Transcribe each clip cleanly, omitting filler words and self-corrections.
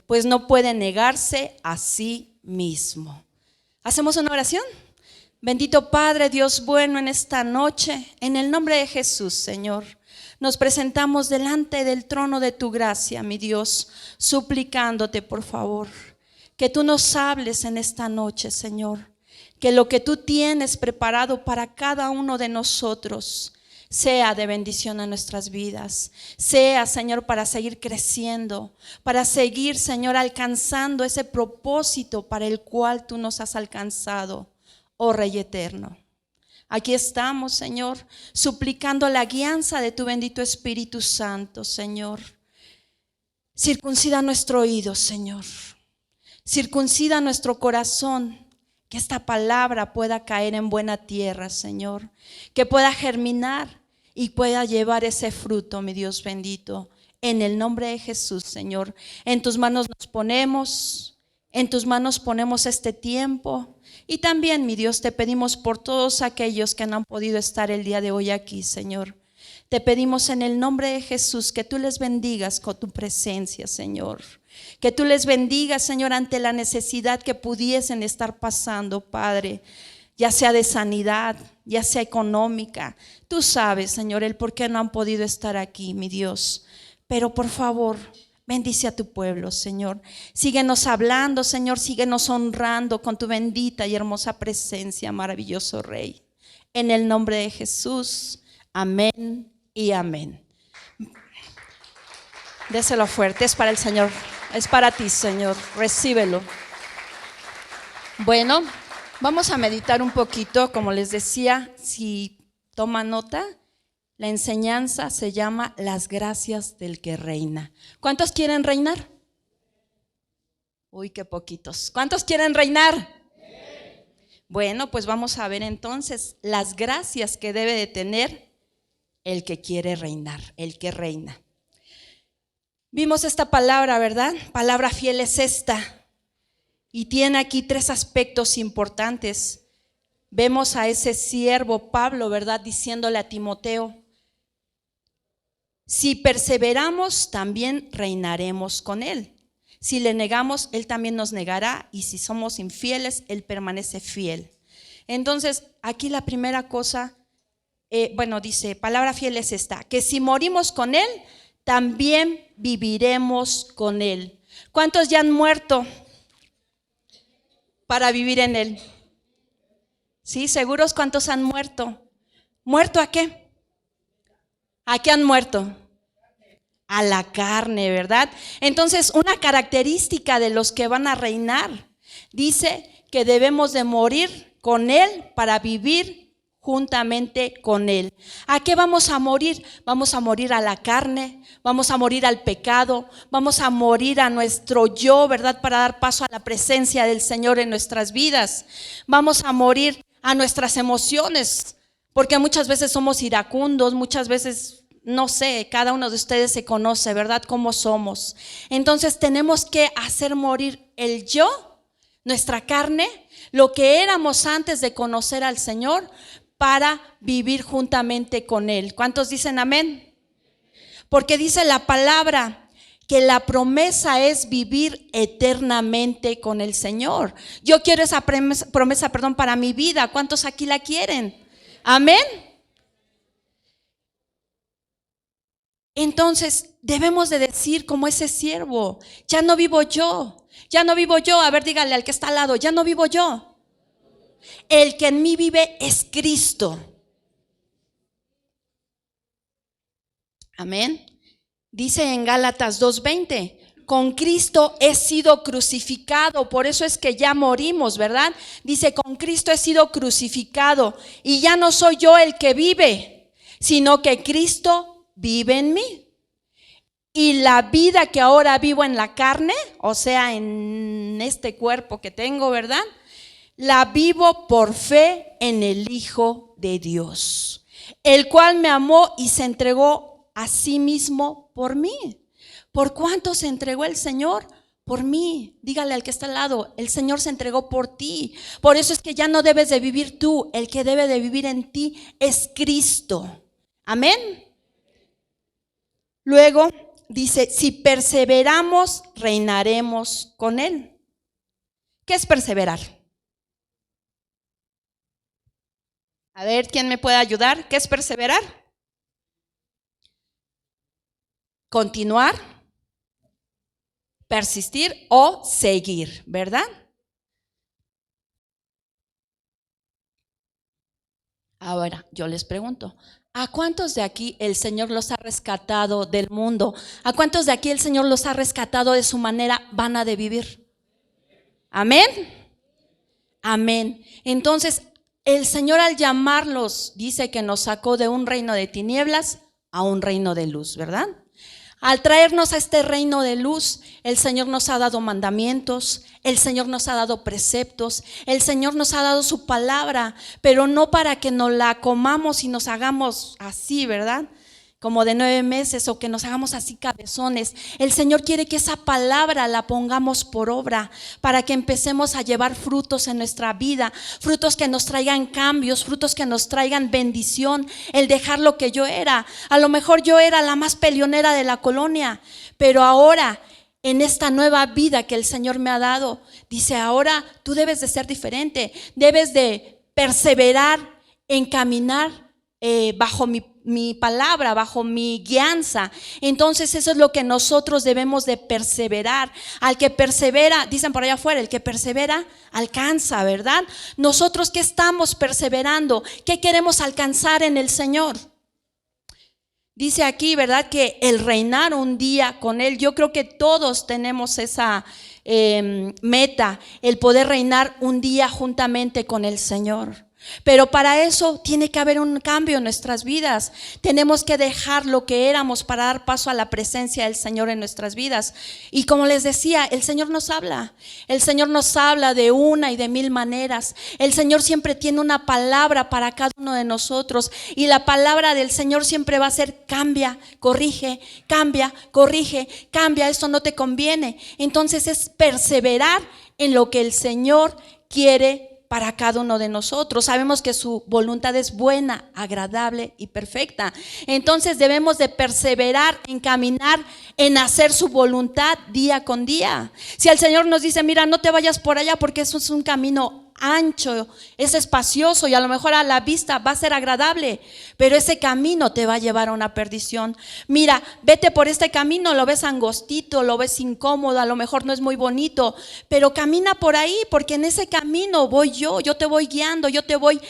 pues no puede negarse a sí mismo. ¿Hacemos una oración? Bendito Padre, Dios bueno, en esta noche, en el nombre de Jesús, Señor, nos presentamos delante del trono de tu gracia, mi Dios, suplicándote, por favor, que tú nos hables en esta noche, Señor, que lo que tú tienes preparado para cada uno de nosotros sea de bendición a nuestras vidas, sea, Señor, para seguir creciendo, para seguir, Señor, alcanzando ese propósito para el cual tú nos has alcanzado, oh Rey eterno. Aquí estamos, Señor, suplicando la guianza de tu bendito Espíritu Santo, Señor. Circuncida nuestro oído, Señor. Circuncida nuestro corazón, que esta palabra pueda caer en buena tierra, Señor, que pueda germinar y pueda llevar ese fruto, mi Dios bendito, en el nombre de Jesús, Señor. En tus manos nos ponemos, en tus manos ponemos este tiempo, y también, mi Dios, te pedimos por todos aquellos que no han podido estar el día de hoy aquí, Señor. Te pedimos en el nombre de Jesús que tú les bendigas con tu presencia, Señor. Que tú les bendigas, Señor, ante la necesidad que pudiesen estar pasando, Padre, ya sea de sanidad, ya sea económica. Tú sabes, Señor, el por qué no han podido estar aquí, mi Dios. Pero por favor, bendice a tu pueblo, Señor. Síguenos hablando, Señor, síguenos honrando con tu bendita y hermosa presencia, maravilloso Rey. En el nombre de Jesús, amén y amén. Déselo fuerte, es para el Señor, es para ti, Señor, recíbelo. Bueno, vamos a meditar un poquito, como les decía, si toman nota, la enseñanza se llama Las gracias del que reina. ¿Cuántos quieren reinar? Uy, qué poquitos. ¿Cuántos quieren reinar? Bueno, pues vamos a ver entonces las gracias que debe de tener el que quiere reinar, el que reina. Vimos esta palabra, ¿verdad? Palabra fiel es esta. Y tiene aquí tres aspectos importantes. Vemos a ese siervo Pablo, ¿verdad? Diciéndole a Timoteo: si perseveramos, también reinaremos con él. Si le negamos, él también nos negará. Y si somos infieles, él permanece fiel. Entonces, aquí la primera cosa, dice, palabra fiel es esta: que si morimos con él, también viviremos con él. ¿Cuántos ya han muerto para vivir en él? ¿Sí? ¿Seguros cuántos han muerto? ¿Muerto a qué? ¿A qué han muerto? A la carne, ¿verdad? Entonces, una característica de los que van a reinar dice que debemos de morir con él para vivir juntamente con él. ¿A qué vamos a morir? Vamos a morir a la carne, vamos a morir al pecado, vamos a morir a nuestro yo, ¿verdad? Para dar paso a la presencia del Señor en nuestras vidas. Vamos a morir a nuestras emociones, porque muchas veces somos iracundos, muchas veces, no sé, cada uno de ustedes se conoce, ¿verdad? Cómo somos. Entonces tenemos que hacer morir el yo, nuestra carne, lo que éramos antes de conocer al Señor, para vivir juntamente con él. ¿Cuántos dicen amén? Porque dice la palabra que la promesa es vivir eternamente con el Señor. Yo quiero esa promesa, para mi vida. ¿Cuántos aquí la quieren? Amén. Entonces debemos de decir como ese siervo: ya no vivo yo, ya no vivo yo. A ver, dígale al que está al lado: ya no vivo yo. El que en mí vive es Cristo. Amén. Dice en Gálatas 2:20: con Cristo he sido crucificado. Por eso es que ya morimos, ¿verdad? Dice: con Cristo he sido crucificado, y ya no soy yo el que vive, sino que Cristo vive en mí. Y la vida que ahora vivo en la carne, o sea, en este cuerpo que tengo, ¿verdad? La vivo por fe en el Hijo de Dios, el cual me amó y se entregó a sí mismo por mí. ¿Por cuánto se entregó el Señor? Por mí. Dígale al que está al lado: el Señor se entregó por ti. Por eso es que ya no debes de vivir tú, el que debe de vivir en ti es Cristo. Amén. Luego dice, si perseveramos, reinaremos con Él. ¿Qué es perseverar? A ver, ¿quién me puede ayudar? ¿Qué es perseverar? Continuar, persistir o seguir, ¿verdad? Ahora, yo les pregunto, ¿a cuántos de aquí el Señor los ha rescatado del mundo? ¿A cuántos de aquí el Señor los ha rescatado de su manera vana de vivir? Amén. Amén. Entonces, el Señor al llamarlos dice que nos sacó de un reino de tinieblas a un reino de luz, ¿verdad? Al traernos a este reino de luz, el Señor nos ha dado mandamientos, el Señor nos ha dado preceptos, el Señor nos ha dado su palabra, pero no para que nos la comamos y nos hagamos así, ¿verdad? Como de 9 meses o que nos hagamos así cabezones. El Señor quiere que esa palabra la pongamos por obra para que empecemos a llevar frutos en nuestra vida, frutos que nos traigan cambios, frutos que nos traigan bendición, el dejar lo que yo era. A lo mejor yo era la más peleonera de la colonia, pero ahora en esta nueva vida que el Señor me ha dado, dice, ahora tú debes de ser diferente, debes de perseverar en caminar bajo mi palabra, bajo mi guianza. Entonces eso es lo que nosotros debemos de perseverar. Al que persevera, dicen por allá afuera, el que persevera alcanza, ¿verdad? Nosotros, ¿qué estamos perseverando? ¿Qué queremos alcanzar en el Señor? Dice aquí, ¿verdad? Que el reinar un día con Él. Yo creo que todos tenemos esa meta, el poder reinar un día juntamente con el Señor. Pero para eso tiene que haber un cambio en nuestras vidas. Tenemos que dejar lo que éramos para dar paso a la presencia del Señor en nuestras vidas. Y como les decía, el Señor nos habla. El Señor nos habla de una y de mil maneras. El Señor siempre tiene una palabra para cada uno de nosotros. Y la palabra del Señor siempre va a ser cambia, corrige, cambia, corrige, cambia. Esto no te conviene. Entonces es perseverar en lo que el Señor quiere para cada uno de nosotros. Sabemos que su voluntad es buena, agradable y perfecta. Entonces debemos de perseverar en caminar, en hacer su voluntad día con día. Si el Señor nos dice, mira, no te vayas por allá porque eso es un camino ancho, es espacioso y a lo mejor a la vista va a ser agradable, pero ese camino te va a llevar a una perdición. Mira, vete por este camino, lo ves angostito, lo ves incómodo, a lo mejor no es muy bonito, pero camina por ahí porque en ese camino voy yo te voy guiando, yo te voy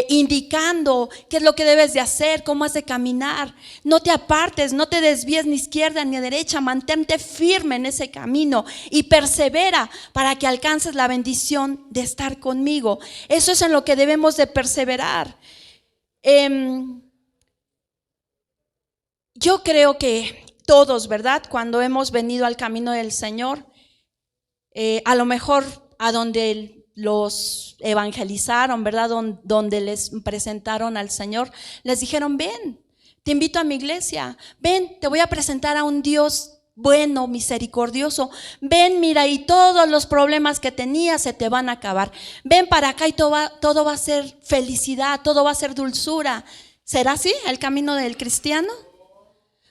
indicando qué es lo que debes de hacer, cómo has de caminar. No te apartes, no te desvíes ni izquierda ni derecha, mantente firme en ese camino y persevera para que alcances la bendición de estar conmigo. Eso es en lo que debemos de perseverar. Yo creo que todos, ¿verdad? Cuando hemos venido al camino del Señor, a lo mejor a donde los evangelizaron, ¿verdad? Donde les presentaron al Señor, les dijeron, ven, te invito a mi iglesia, ven, te voy a presentar a un Dios bueno, misericordioso. Ven, mira, y todos los problemas que tenías se te van a acabar. Ven para acá y todo va a ser felicidad, todo va a ser dulzura. ¿Será así el camino del cristiano?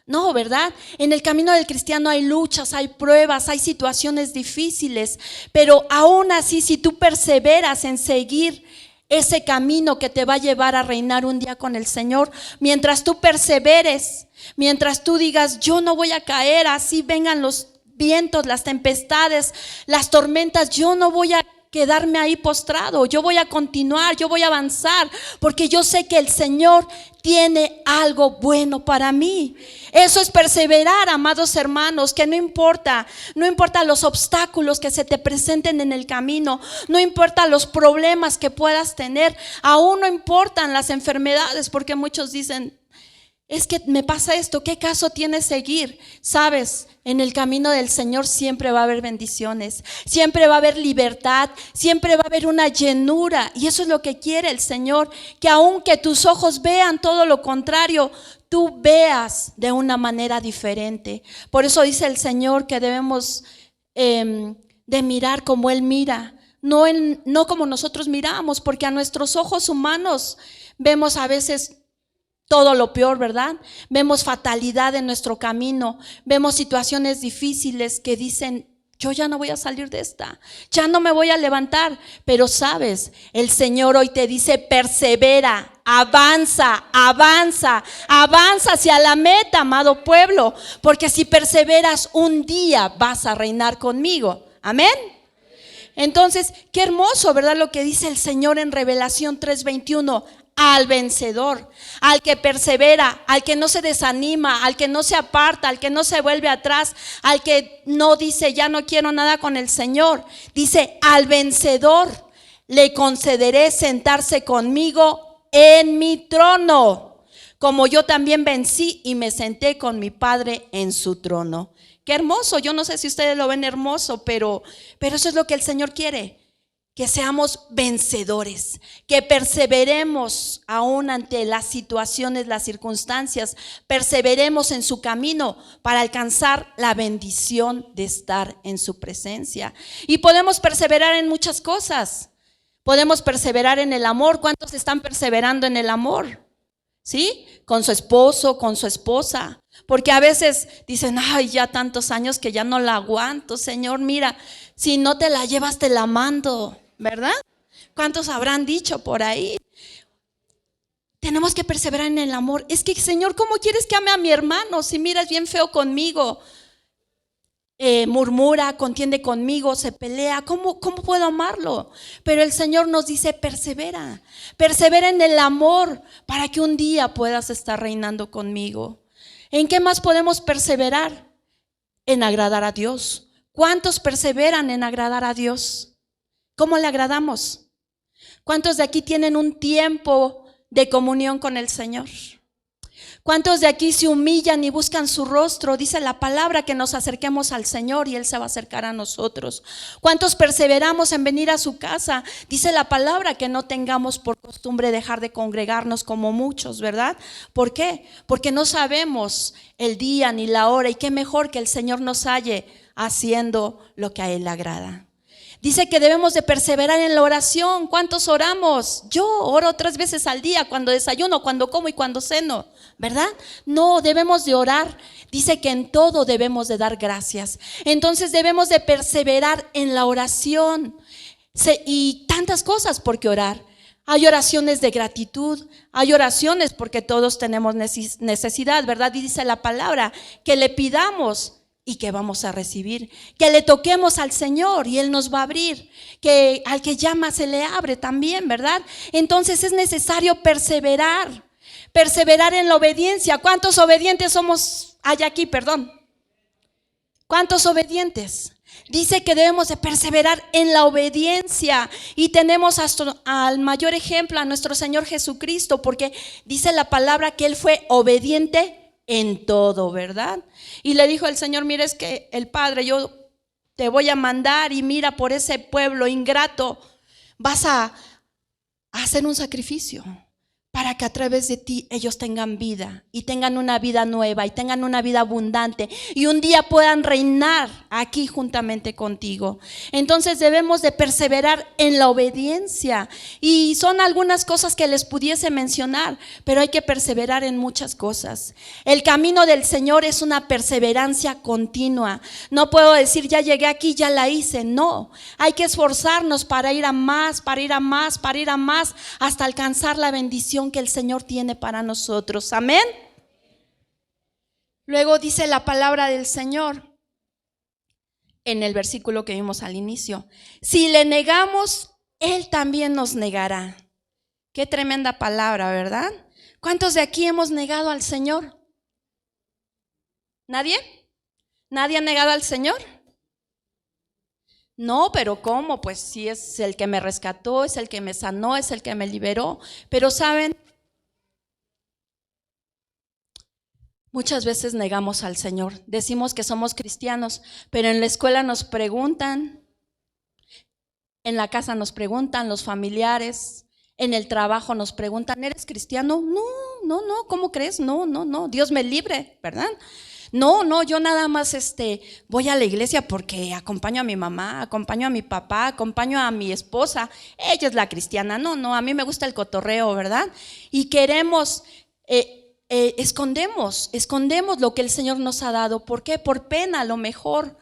No, ¿verdad? En el camino del cristiano hay luchas, hay pruebas, hay situaciones difíciles, pero aún así, si tú perseveras en seguir ese camino que te va a llevar a reinar un día con el Señor, mientras tú perseveres, mientras tú digas, yo no voy a caer, así vengan los vientos, las tempestades, las tormentas, yo no voy a quedarme ahí postrado, yo voy a continuar, yo voy a avanzar, porque yo sé que el Señor tiene algo bueno para mí. Eso es perseverar, amados hermanos, que no importa los obstáculos que se te presenten en el camino, no importa los problemas que puedas tener, aún no importan las enfermedades, porque muchos dicen, es que me pasa esto, ¿qué caso tiene seguir? Sabes, en el camino del Señor siempre va a haber bendiciones, siempre va a haber libertad, siempre va a haber una llenura. Y eso es lo que quiere el Señor, que aunque tus ojos vean todo lo contrario, tú veas de una manera diferente. Por eso dice el Señor que debemos de mirar como Él mira, no como nosotros miramos, porque a nuestros ojos humanos vemos a veces todo lo peor, ¿verdad? Vemos fatalidad en nuestro camino, vemos situaciones difíciles que dicen, yo ya no voy a salir de esta, ya no me voy a levantar. Pero sabes, el Señor hoy te dice, persevera, avanza, avanza, avanza hacia la meta, amado pueblo, porque si perseveras un día vas a reinar conmigo. Amén. Entonces, qué hermoso, ¿verdad? Lo que dice el Señor en Revelación 3:21. Al vencedor, al que persevera, al que no se desanima, al que no se aparta, al que no se vuelve atrás, al que no dice ya no quiero nada con el Señor. Dice, al vencedor le concederé sentarse conmigo en mi trono, como yo también vencí y me senté con mi Padre en su trono. Qué hermoso. Yo no sé si ustedes lo ven hermoso, pero eso es lo que el Señor quiere. Que seamos vencedores, que perseveremos aún ante las situaciones, las circunstancias, perseveremos en su camino para alcanzar la bendición de estar en su presencia. Y podemos perseverar en muchas cosas. Podemos perseverar en el amor. ¿Cuántos están perseverando en el amor? ¿Sí? Con su esposo, con su esposa. Porque a veces dicen, ay, ya tantos años que ya no la aguanto, Señor, mira, si no te la llevas te la mando, ¿verdad? ¿Cuántos habrán dicho por ahí? Tenemos que perseverar en el amor. Es que, Señor, ¿cómo quieres que ame a mi hermano si miras bien feo conmigo? Murmura, contiende conmigo, se pelea. ¿Cómo puedo amarlo? Pero el Señor nos dice, persevera, persevera en el amor para que un día puedas estar reinando conmigo. ¿En qué más podemos perseverar? En agradar a Dios. ¿Cuántos perseveran en agradar a Dios? ¿Cómo le agradamos? ¿Cuántos de aquí tienen un tiempo de comunión con el Señor? ¿Cuántos de aquí se humillan y buscan su rostro? Dice la palabra que nos acerquemos al Señor y Él se va a acercar a nosotros. ¿Cuántos perseveramos en venir a su casa? Dice la palabra que no tengamos por costumbre dejar de congregarnos como muchos, ¿verdad? ¿Por qué? Porque no sabemos el día ni la hora, y qué mejor que el Señor nos halle haciendo lo que a Él le agrada. Dice que debemos de perseverar en la oración. ¿Cuántos oramos? Yo oro 3 veces al día, cuando desayuno, cuando como y cuando ceno, ¿verdad? No, debemos de orar. Dice que en todo debemos de dar gracias. Entonces debemos de perseverar en la oración. Y tantas cosas por qué orar. Hay oraciones de gratitud, hay oraciones porque todos tenemos necesidad, ¿verdad? Y dice la palabra que le pidamos y que vamos a recibir, que le toquemos al Señor y Él nos va a abrir, que al que llama se le abre también, ¿verdad? Entonces es necesario perseverar en la obediencia. ¿Cuántos obedientes hay aquí? ¿Cuántos obedientes? Dice que debemos de perseverar en la obediencia, y tenemos hasta al mayor ejemplo a nuestro Señor Jesucristo, porque dice la palabra que Él fue obediente en todo, ¿verdad? Y le dijo el Señor, mira, es que el Padre, yo te voy a mandar, y mira, por ese pueblo ingrato vas a hacer un sacrificio para que a través de ti ellos tengan vida, y tengan una vida nueva, y tengan una vida abundante, y un día puedan reinar aquí juntamente contigo. Entonces debemos de perseverar en la obediencia, y son algunas cosas que les pudiese mencionar, pero hay que perseverar en muchas cosas. El camino del Señor es una perseverancia continua. No puedo decir ya llegué aquí, ya la hice. No, hay que esforzarnos para ir a más, para ir a más, para ir a más, hasta alcanzar la bendición que el Señor tiene para nosotros. Amén. Luego dice la palabra del Señor en el versículo que vimos al inicio: si le negamos, Él también nos negará. Qué tremenda palabra, ¿verdad? ¿Cuántos de aquí hemos negado al Señor? ¿Nadie? ¿Nadie ha negado al Señor? No, pero ¿cómo? Pues sí, es el que me rescató, es el que me sanó, es el que me liberó. Pero ¿saben? Muchas veces negamos al Señor. Decimos que somos cristianos, pero en la escuela nos preguntan, en la casa nos preguntan, los familiares, en el trabajo nos preguntan, ¿eres cristiano? No, ¿cómo crees? No, Dios me libre, ¿verdad? No, yo nada más voy a la iglesia porque acompaño a mi mamá, acompaño a mi papá, acompaño a mi esposa. Ella es la cristiana. No, a mí me gusta el cotorreo, ¿verdad? Y queremos escondemos lo que el Señor nos ha dado. ¿Por qué? Por pena, a lo mejor.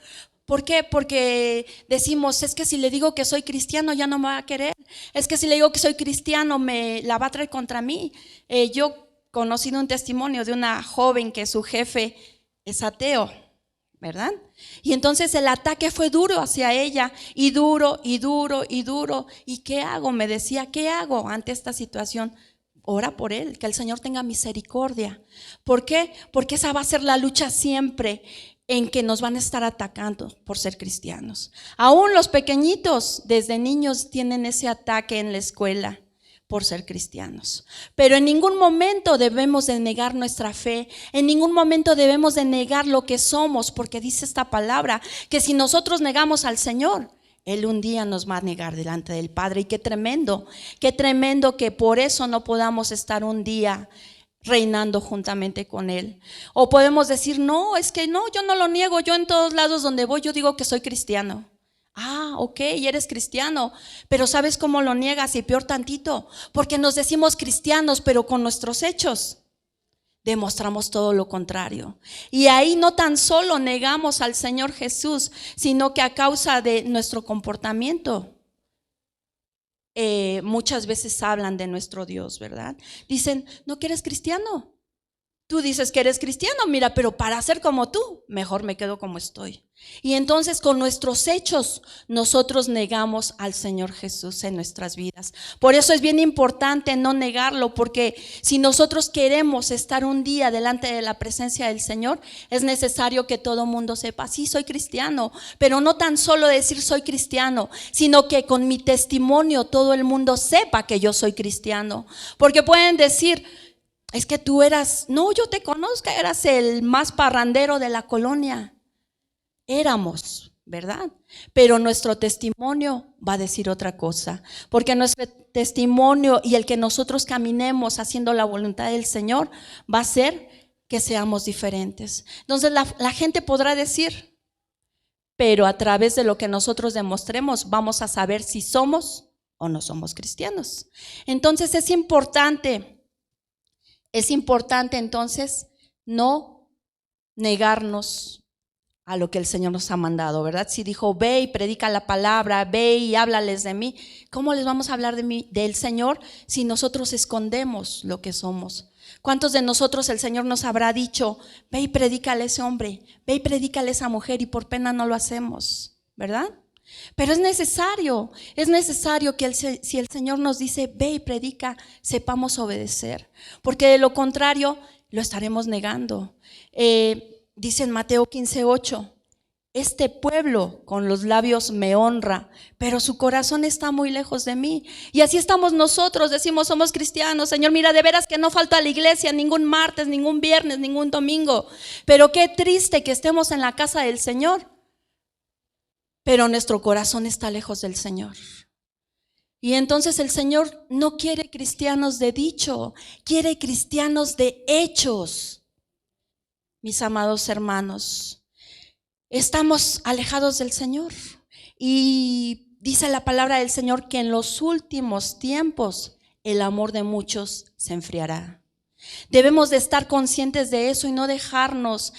¿Por qué? Porque decimos, es que si le digo que soy cristiano ya no me va a querer. Es que si le digo que soy cristiano me la va a traer contra mí. Yo conocido un testimonio de una joven que su jefe es ateo, ¿verdad? Y entonces el ataque fue duro hacia ella, y duro, y duro, y duro. ¿Y qué hago? Me decía, ¿qué hago ante esta situación? Ora por él, que el Señor tenga misericordia. ¿Por qué? Porque esa va a ser la lucha siempre, en que nos van a estar atacando por ser cristianos. Aún los pequeñitos desde niños tienen ese ataque en la escuela por ser cristianos. Pero en ningún momento debemos de negar nuestra fe, en ningún momento debemos de negar lo que somos, porque dice esta palabra, que si nosotros negamos al Señor, Él un día nos va a negar delante del Padre. Y qué tremendo que por eso no podamos estar un día reinando juntamente con Él. O podemos decir, no, es que no, yo no lo niego, yo en todos lados donde voy yo digo que soy cristiano. Ah, ok, eres cristiano, pero ¿sabes cómo lo niegas? Y peor tantito, porque nos decimos cristianos, pero con nuestros hechos demostramos todo lo contrario. Y ahí no tan solo negamos al Señor Jesús, sino que a causa de nuestro comportamiento, muchas veces hablan de nuestro Dios, ¿verdad? Dicen, ¿no que eres cristiano? Tú dices que eres cristiano, mira, pero para ser como tú, mejor me quedo como estoy. Y entonces con nuestros hechos nosotros negamos al Señor Jesús en nuestras vidas. Por eso es bien importante no negarlo, porque si nosotros queremos estar un día delante de la presencia del Señor, es necesario que todo mundo sepa, sí, soy cristiano, pero no tan solo decir soy cristiano, sino que con mi testimonio todo el mundo sepa que yo soy cristiano. Porque pueden decir, es que tú eras, no, yo te conozco, eras el más parrandero de la colonia. Éramos, ¿verdad? Pero nuestro testimonio va a decir otra cosa, porque nuestro testimonio y el que nosotros caminemos haciendo la voluntad del Señor va a hacer que seamos diferentes. Entonces la gente podrá decir, pero a través de lo que nosotros demostremos vamos a saber si somos o no somos cristianos. Entonces es importante entonces no negarnos a lo que el Señor nos ha mandado, ¿verdad? Si dijo, ve y predica la palabra, ve y háblales de mí, ¿cómo les vamos a hablar del Señor si nosotros escondemos lo que somos? ¿Cuántos de nosotros el Señor nos habrá dicho, ve y predícale a ese hombre, ve y predícale a esa mujer, y por pena no lo hacemos, ¿verdad? Pero es necesario que si el Señor nos dice, ve y predica, sepamos obedecer, porque de lo contrario lo estaremos negando. Dice en Mateo 15:8, este pueblo con los labios me honra, pero su corazón está muy lejos de mí. Y así estamos nosotros, decimos somos cristianos, Señor, mira, de veras que no falto a la iglesia ningún martes, ningún viernes, ningún domingo, pero qué triste que estemos en la casa del Señor, pero nuestro corazón está lejos del Señor. Y entonces el Señor no quiere cristianos de dicho, quiere cristianos de hechos. Mis amados hermanos, estamos alejados del Señor, y dice la palabra del Señor que en los últimos tiempos el amor de muchos se enfriará. Debemos de estar conscientes de eso y no dejarnos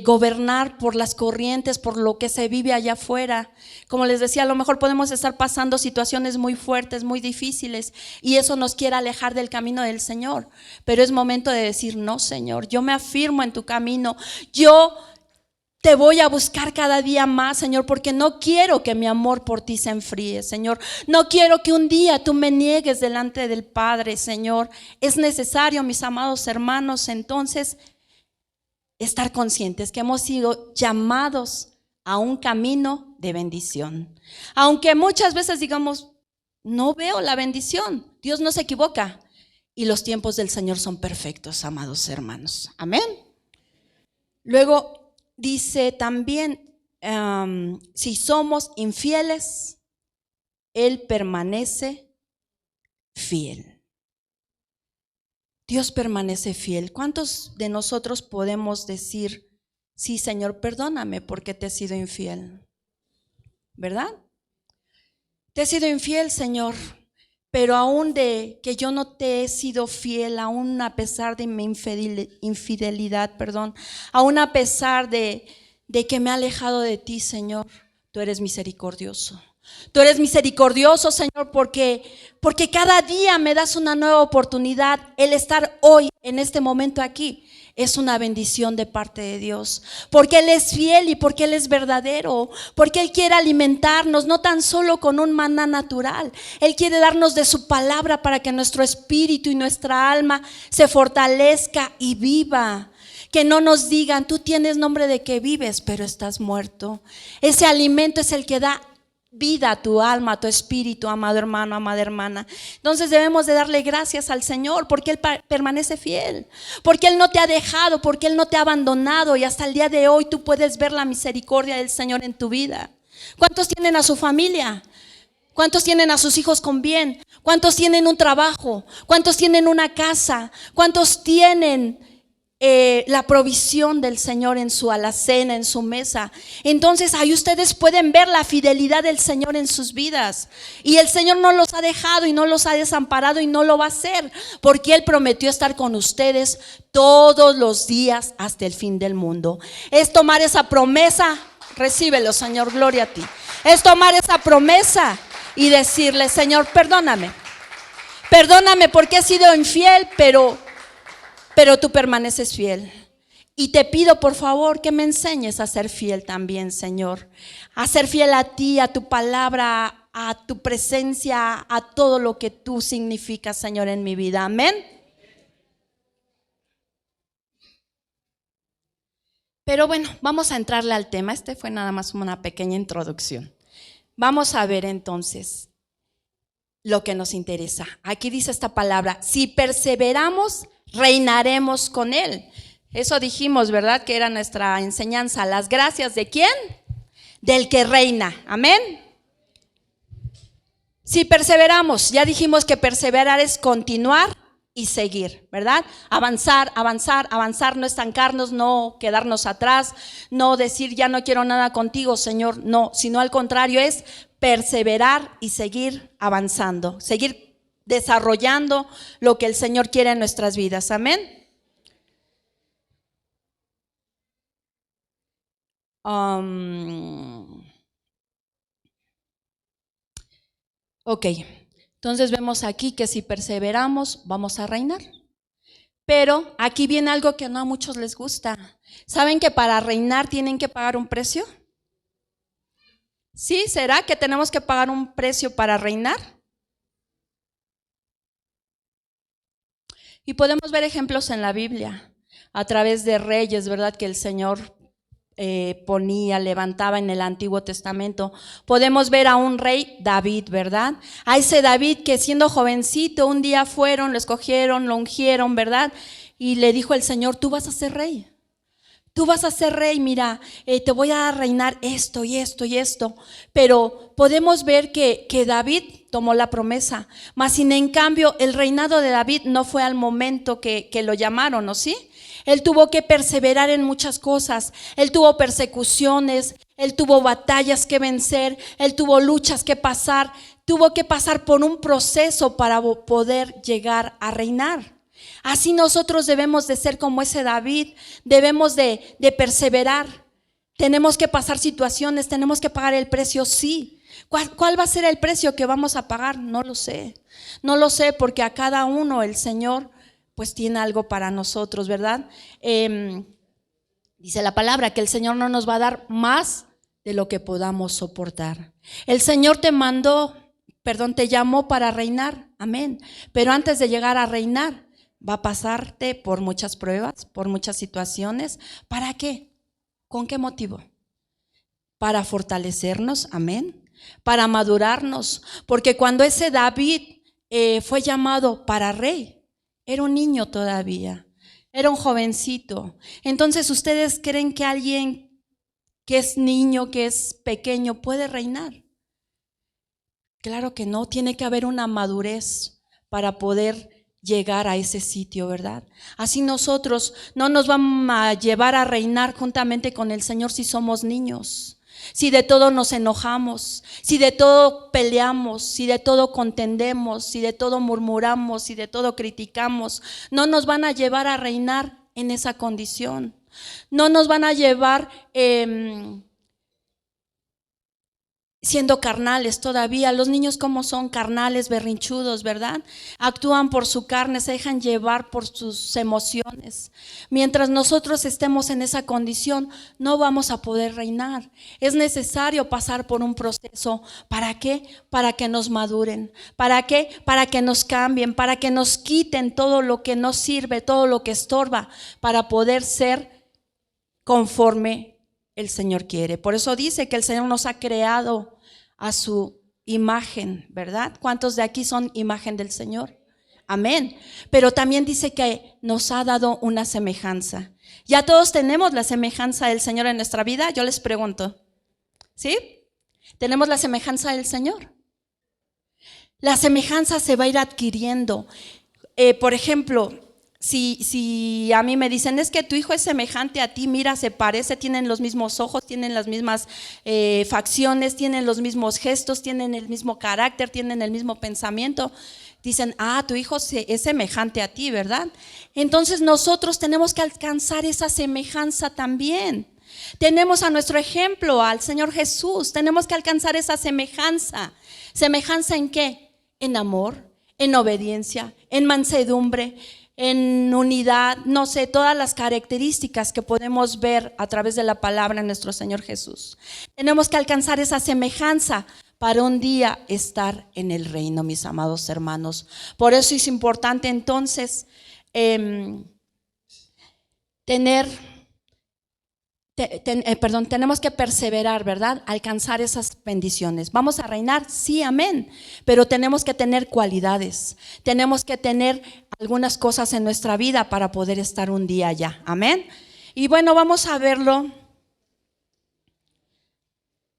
gobernar por las corrientes, por lo que se vive allá afuera. Como les decía, a lo mejor podemos estar pasando situaciones muy fuertes, muy difíciles, y eso nos quiere alejar del camino del Señor. Pero es momento de decir, no, Señor, yo me afirmo en tu camino, yo te voy a buscar cada día más, Señor, porque no quiero que mi amor por ti se enfríe, Señor. No quiero que un día tú me niegues delante del Padre, Señor. Es necesario, mis amados hermanos, entonces, estar conscientes que hemos sido llamados a un camino de bendición. Aunque muchas veces digamos, no veo la bendición, Dios no se equivoca. Y los tiempos del Señor son perfectos, amados hermanos. Amén. Luego dice también, si somos infieles, Él permanece fiel. Dios permanece fiel. ¿Cuántos de nosotros podemos decir, sí, Señor, perdóname porque te he sido infiel? ¿Verdad? Te he sido infiel, Señor, pero aún de que yo no te he sido fiel, aún a pesar de mi infidelidad, aún a pesar de que me he alejado de ti, Señor, tú eres misericordioso. Tú eres misericordioso, Señor, porque cada día me das una nueva oportunidad. El estar hoy, en este momento aquí, es una bendición de parte de Dios, porque Él es fiel y porque Él es verdadero, porque Él quiere alimentarnos, no tan solo con un maná natural. Él quiere darnos de su palabra para que nuestro espíritu y nuestra alma se fortalezca y viva. Que no nos digan, tú tienes nombre de que vives, pero estás muerto. Ese alimento es el que da vida a tu alma, a tu espíritu, amado hermano, amada hermana. Entonces debemos de darle gracias al Señor porque Él permanece fiel, porque Él no te ha dejado, porque Él no te ha abandonado, y hasta el día de hoy tú puedes ver la misericordia del Señor en tu vida. ¿Cuántos tienen a su familia? ¿Cuántos tienen a sus hijos con bien? ¿Cuántos tienen un trabajo? ¿Cuántos tienen una casa? ¿Cuántos tienen la provisión del Señor en su alacena, en su mesa? Entonces ahí ustedes pueden ver la fidelidad del Señor en sus vidas, y el Señor no los ha dejado y no los ha desamparado y no lo va a hacer, porque Él prometió estar con ustedes todos los días hasta el fin del mundo. Es tomar esa promesa, recíbelo, Señor, gloria a ti. Es tomar esa promesa y decirle, Señor, perdóname porque he sido infiel, pero tú permaneces fiel. Y te pido, por favor, que me enseñes a ser fiel también, Señor. A ser fiel a ti, a tu palabra, a tu presencia, a todo lo que tú significas, Señor, en mi vida. Amén. Pero bueno, vamos a entrarle al tema. Este fue nada más una pequeña introducción. Vamos a ver entonces lo que nos interesa. Aquí dice esta palabra: si perseveramos, reinaremos con Él. Eso dijimos, ¿verdad? Que era nuestra enseñanza. Las gracias ¿de quién? Del que reina. Amén. Si perseveramos, ya dijimos que perseverar es continuar y seguir, ¿verdad? Avanzar, avanzar, avanzar, no estancarnos, no quedarnos atrás, no decir ya no quiero nada contigo, Señor, no, sino al contrario, es perseverar y seguir avanzando, seguir desarrollando lo que el Señor quiere en nuestras vidas. Amén. Ok, entonces vemos aquí que si perseveramos vamos a reinar. Pero aquí viene algo que no a muchos les gusta. ¿Saben que para reinar tienen que pagar un precio? ¿Sí? ¿Será que tenemos que pagar un precio para reinar? Y podemos ver ejemplos en la Biblia, a través de reyes, ¿verdad? Que el Señor levantaba en el Antiguo Testamento. Podemos ver a un rey David, ¿verdad? A ese David que siendo jovencito un día fueron, lo escogieron, lo ungieron, ¿verdad? Y le dijo el Señor, tú vas a ser rey. Tú vas a ser rey, mira, te voy a reinar esto y esto y esto. Pero podemos ver que David tomó la promesa, mas sin en cambio el reinado de David no fue al momento que lo llamaron, ¿no? ¿Sí? Él tuvo que perseverar en muchas cosas. Él tuvo persecuciones, él tuvo batallas que vencer, él tuvo luchas que pasar, tuvo que pasar por un proceso para poder llegar a reinar. Así nosotros debemos de ser como ese David, debemos de perseverar. Tenemos que pasar situaciones, tenemos que pagar el precio, sí. ¿Cuál va a ser el precio que vamos a pagar? No lo sé. No lo sé, porque a cada uno el Señor pues tiene algo para nosotros, ¿verdad? Dice la palabra que el Señor no nos va a dar más de lo que podamos soportar. El Señor te llamó para reinar, amén. Pero antes de llegar a reinar, va a pasarte por muchas pruebas, por muchas situaciones. ¿Para qué? ¿Con qué motivo? Para fortalecernos, amén. Para madurarnos. Porque cuando ese David fue llamado para rey, era un niño todavía, era un jovencito. Entonces, ¿ustedes creen que alguien que es niño, que es pequeño, puede reinar? Claro que no, tiene que haber una madurez para poder llegar a ese sitio, ¿verdad? Así nosotros no nos vamos a llevar a reinar juntamente con el Señor si somos niños. si de todo nos enojamos, si de todo peleamos, si de todo contendemos, si de todo murmuramos, si de todo criticamos, no nos van a llevar a reinar en esa condición. No nos van a llevar siendo carnales todavía. Los niños como son carnales, berrinchudos, ¿verdad? Actúan por su carne, se dejan llevar por sus emociones. Mientras nosotros estemos en esa condición, no vamos a poder reinar. Es necesario pasar por un proceso. ¿Para qué? Para que nos maduren. ¿Para qué? Para que nos cambien, para que nos quiten todo lo que no sirve, todo lo que estorba, para poder ser conforme el Señor quiere. Por eso dice que el Señor nos ha creado a su imagen, ¿verdad? ¿Cuántos de aquí son imagen del Señor? Amén. Pero también dice que nos ha dado una semejanza. ¿Ya todos tenemos la semejanza del Señor en nuestra vida? Yo les pregunto, ¿sí? ¿Tenemos la semejanza del Señor? La semejanza se va a ir adquiriendo. Por ejemplo, si a mí me dicen, es que tu hijo es semejante a ti, mira, se parece, tienen los mismos ojos, tienen las mismas facciones, tienen los mismos gestos, tienen el mismo carácter, tienen el mismo pensamiento. Dicen, tu hijo es semejante a ti, ¿verdad? Entonces nosotros tenemos que alcanzar esa semejanza también. Tenemos a nuestro ejemplo, al Señor Jesús. Tenemos que alcanzar esa semejanza. ¿Semejanza en qué? En amor, en obediencia, en mansedumbre, en unidad, no sé, todas las características que podemos ver a través de la palabra de nuestro Señor Jesús. Tenemos que alcanzar esa semejanza para un día estar en el reino, mis amados hermanos. Por eso es importante entonces tenemos que perseverar, ¿verdad? Alcanzar esas bendiciones. ¿Vamos a reinar? Sí, amén. Pero tenemos que tener cualidades. Tenemos que tener algunas cosas en nuestra vida para poder estar un día allá. Amén. Y bueno, vamos a verlo.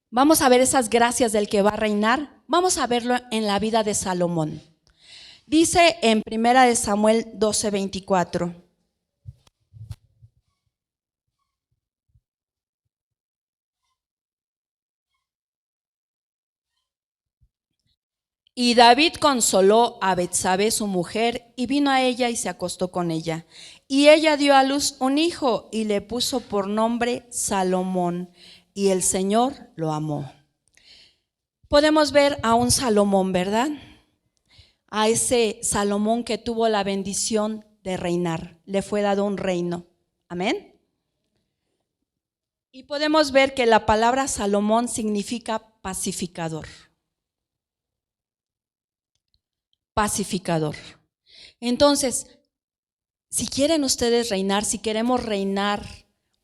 Vamos a ver esas gracias del que va a reinar. Vamos a verlo en la vida de Salomón. Dice en 1 Samuel 12:24. Y David consoló a Betsabé su mujer y vino a ella y se acostó con ella. Y ella dio a luz un hijo y le puso por nombre Salomón, y el Señor lo amó. Podemos ver a un Salomón, ¿verdad? A ese Salomón que tuvo la bendición de reinar. Le fue dado un reino. Amén. Y podemos ver que la palabra Salomón significa pacificador. Pacificador. Entonces, si quieren ustedes reinar, si queremos reinar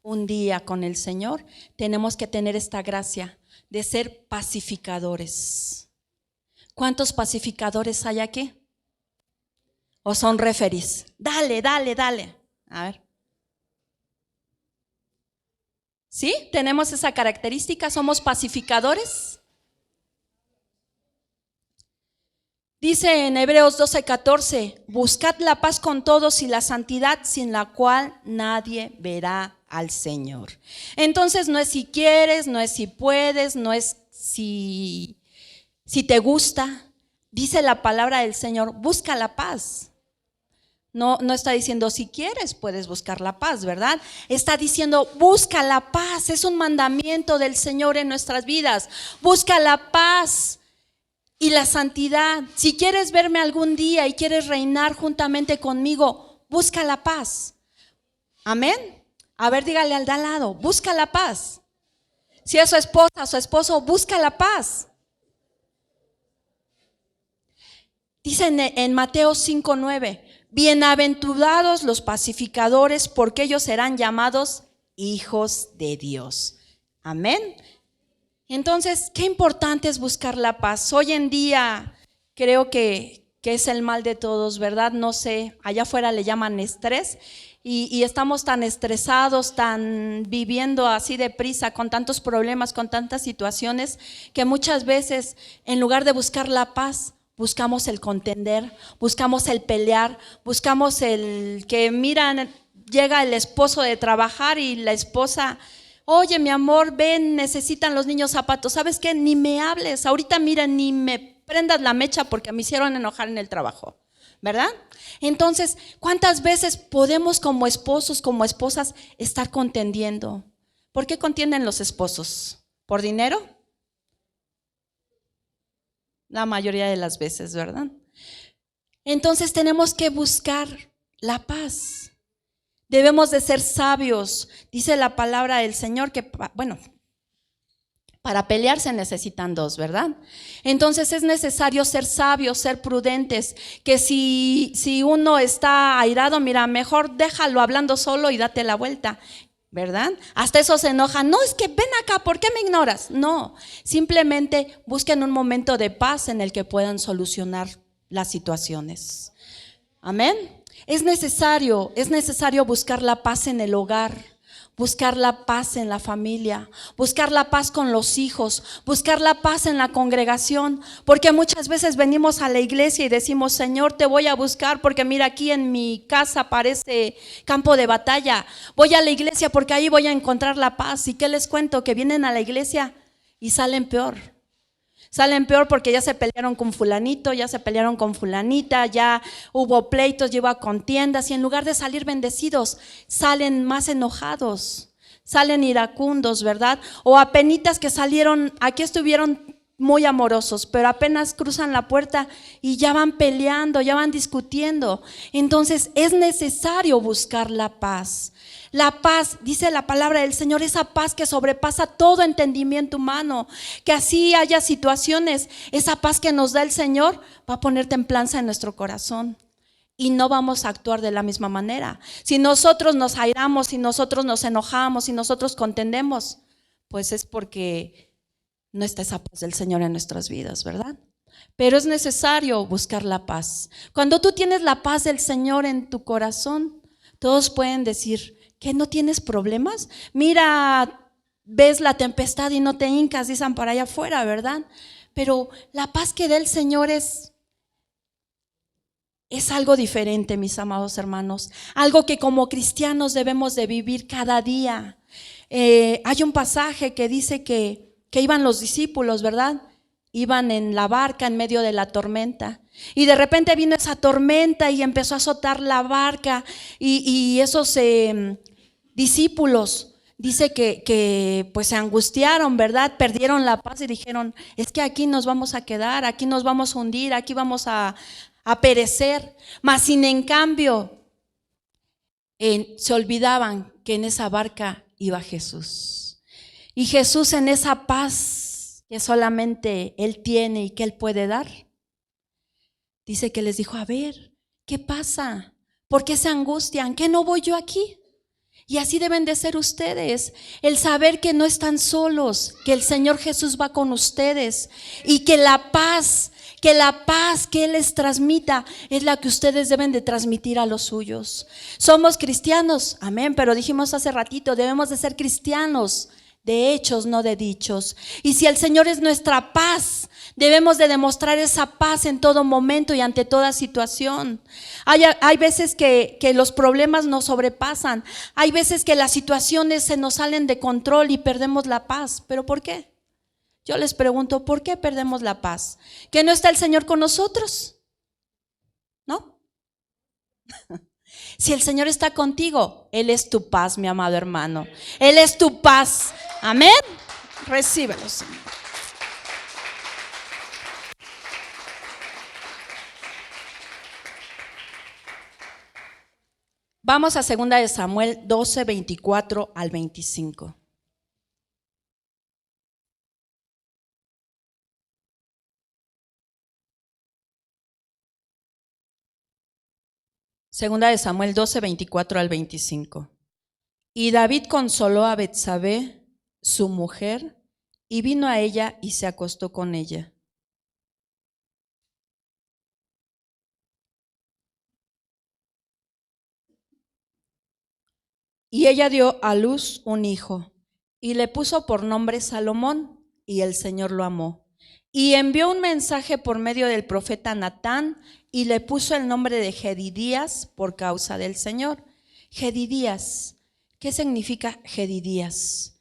un día con el Señor, tenemos que tener esta gracia de ser pacificadores. ¿Cuántos pacificadores hay aquí? ¿O son referís? Dale. A ver. ¿Sí? ¿Tenemos esa característica? ¿Somos pacificadores? Dice en Hebreos 12:14, buscad la paz con todos y la santidad sin la cual nadie verá al Señor. Entonces no es si quieres, no es si puedes, no es si te gusta. Dice la palabra del Señor, busca la paz. No está diciendo si quieres puedes buscar la paz, ¿verdad? Está diciendo busca la paz, es un mandamiento del Señor en nuestras vidas. Busca la paz y la santidad. Si quieres verme algún día y quieres reinar juntamente conmigo, busca la paz. Amén. A ver, dígale al de al lado, busca la paz. Si es su esposa, su esposo, busca la paz. Dice en Mateo 5:9, bienaventurados los pacificadores, porque ellos serán llamados hijos de Dios. Amén. Entonces, qué importante es buscar la paz. Hoy en día creo que es el mal de todos, ¿verdad? No sé, allá afuera le llaman estrés y estamos tan estresados, tan viviendo así deprisa, con tantos problemas, con tantas situaciones, que muchas veces en lugar de buscar la paz, buscamos el contender, buscamos el pelear, buscamos el que miran, llega el esposo de trabajar y la esposa Oye, mi amor, ven, necesitan los niños zapatos. ¿Sabes qué? Ni me hables. Ahorita mira, ni me prendas la mecha porque me hicieron enojar en el trabajo, ¿verdad? Entonces, ¿cuántas veces podemos como esposos, como esposas, estar contendiendo? ¿Por qué contienden los esposos? ¿Por dinero? La mayoría de las veces, ¿verdad? Entonces tenemos que buscar la paz. Debemos de ser sabios. Dice la palabra del Señor que, bueno, para pelear se necesitan dos, ¿verdad? Entonces es necesario ser sabios, ser prudentes, que si uno está airado, mira, mejor déjalo hablando solo y date la vuelta, ¿verdad? Hasta eso se enoja. No, es que ven acá, ¿por qué me ignoras? No, simplemente busquen un momento de paz en el que puedan solucionar las situaciones. Amén. Es necesario buscar la paz en el hogar, buscar la paz en la familia, buscar la paz con los hijos, buscar la paz en la congregación, porque muchas veces venimos a la iglesia y decimos, Señor, te voy a buscar porque mira, aquí en mi casa parece campo de batalla. Voy a la iglesia porque ahí voy a encontrar la paz. ¿Y qué les cuento? Que vienen a la iglesia y salen peor. Salen peor porque ya se pelearon con fulanito, ya se pelearon con fulanita, ya hubo pleitos, ya hubo contiendas, y en lugar de salir bendecidos, salen más enojados, salen iracundos, ¿verdad? O apenitas que salieron, aquí estuvieron muy amorosos, pero apenas cruzan la puerta y ya van peleando, ya van discutiendo. Entonces es necesario buscar la paz. La paz, dice la palabra del Señor, esa paz que sobrepasa todo entendimiento humano, que así haya situaciones, esa paz que nos da el Señor va a poner templanza en nuestro corazón y no vamos a actuar de la misma manera. Si nosotros nos airamos, si nosotros nos enojamos, si nosotros contendemos, pues es porque no está esa paz del Señor en nuestras vidas, ¿verdad? Pero es necesario buscar la paz. Cuando tú tienes la paz del Señor en tu corazón, todos pueden decir, ¿que no tienes problemas? Mira, ves la tempestad y no te hincas, dicen para allá afuera, ¿verdad? Pero la paz que da el Señor es algo diferente, mis amados hermanos. Algo que como cristianos debemos de vivir cada día. Hay un pasaje que dice que iban los discípulos, ¿verdad? Iban en la barca en medio de la tormenta. Y de repente vino esa tormenta y empezó a azotar la barca y esos discípulos dice que pues se angustiaron, ¿verdad? Perdieron la paz y dijeron, es que aquí nos vamos a quedar, aquí nos vamos a hundir, aquí vamos a perecer. Mas sin en cambio se olvidaban que en esa barca iba Jesús. Y Jesús en esa paz que solamente Él tiene y que Él puede dar, dice que les dijo, a ver, ¿qué pasa? ¿Por qué se angustian? ¿Que no voy yo aquí? Y así deben de ser ustedes, el saber que no están solos, que el Señor Jesús va con ustedes y que la paz que Él les transmita es la que ustedes deben de transmitir a los suyos. Somos cristianos, amén, pero dijimos hace ratito, debemos de ser cristianos de hechos, no de dichos. Y si el Señor es nuestra paz, debemos de demostrar esa paz en todo momento y ante toda situación. Hay veces que los problemas nos sobrepasan. Hay veces que las situaciones se nos salen de control y perdemos la paz. ¿Pero por qué? Yo les pregunto, ¿por qué perdemos la paz? ¿Que no está el Señor con nosotros? ¿No? Si el Señor está contigo, Él es tu paz, mi amado hermano. Él es tu paz. Amén. Recíbelo, Señor. Vamos a 2 de Samuel 12, 24 al 25. Segunda de Samuel 12, 24 al 25. Y David consoló a Betsabé, su mujer, y vino a ella y se acostó con ella. Y ella dio a luz un hijo, y le puso por nombre Salomón, y el Señor lo amó. Y envió un mensaje por medio del profeta Natán, y le puso el nombre de Jedidías por causa del Señor. Jedidías, ¿qué significa Jedidías?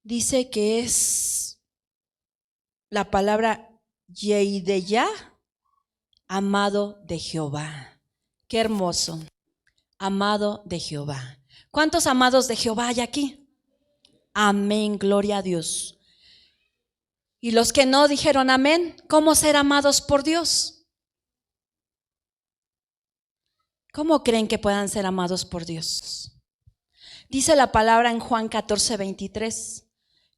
dice que es la palabra Yeideyah, amado de Jehová. Qué hermoso, amado de Jehová. ¿Cuántos amados de Jehová hay aquí? Amén, gloria a Dios. Y los que no dijeron amén, ¿cómo ser amados por Dios? ¿Cómo creen que puedan ser amados por Dios? Dice la palabra en Juan 14:23.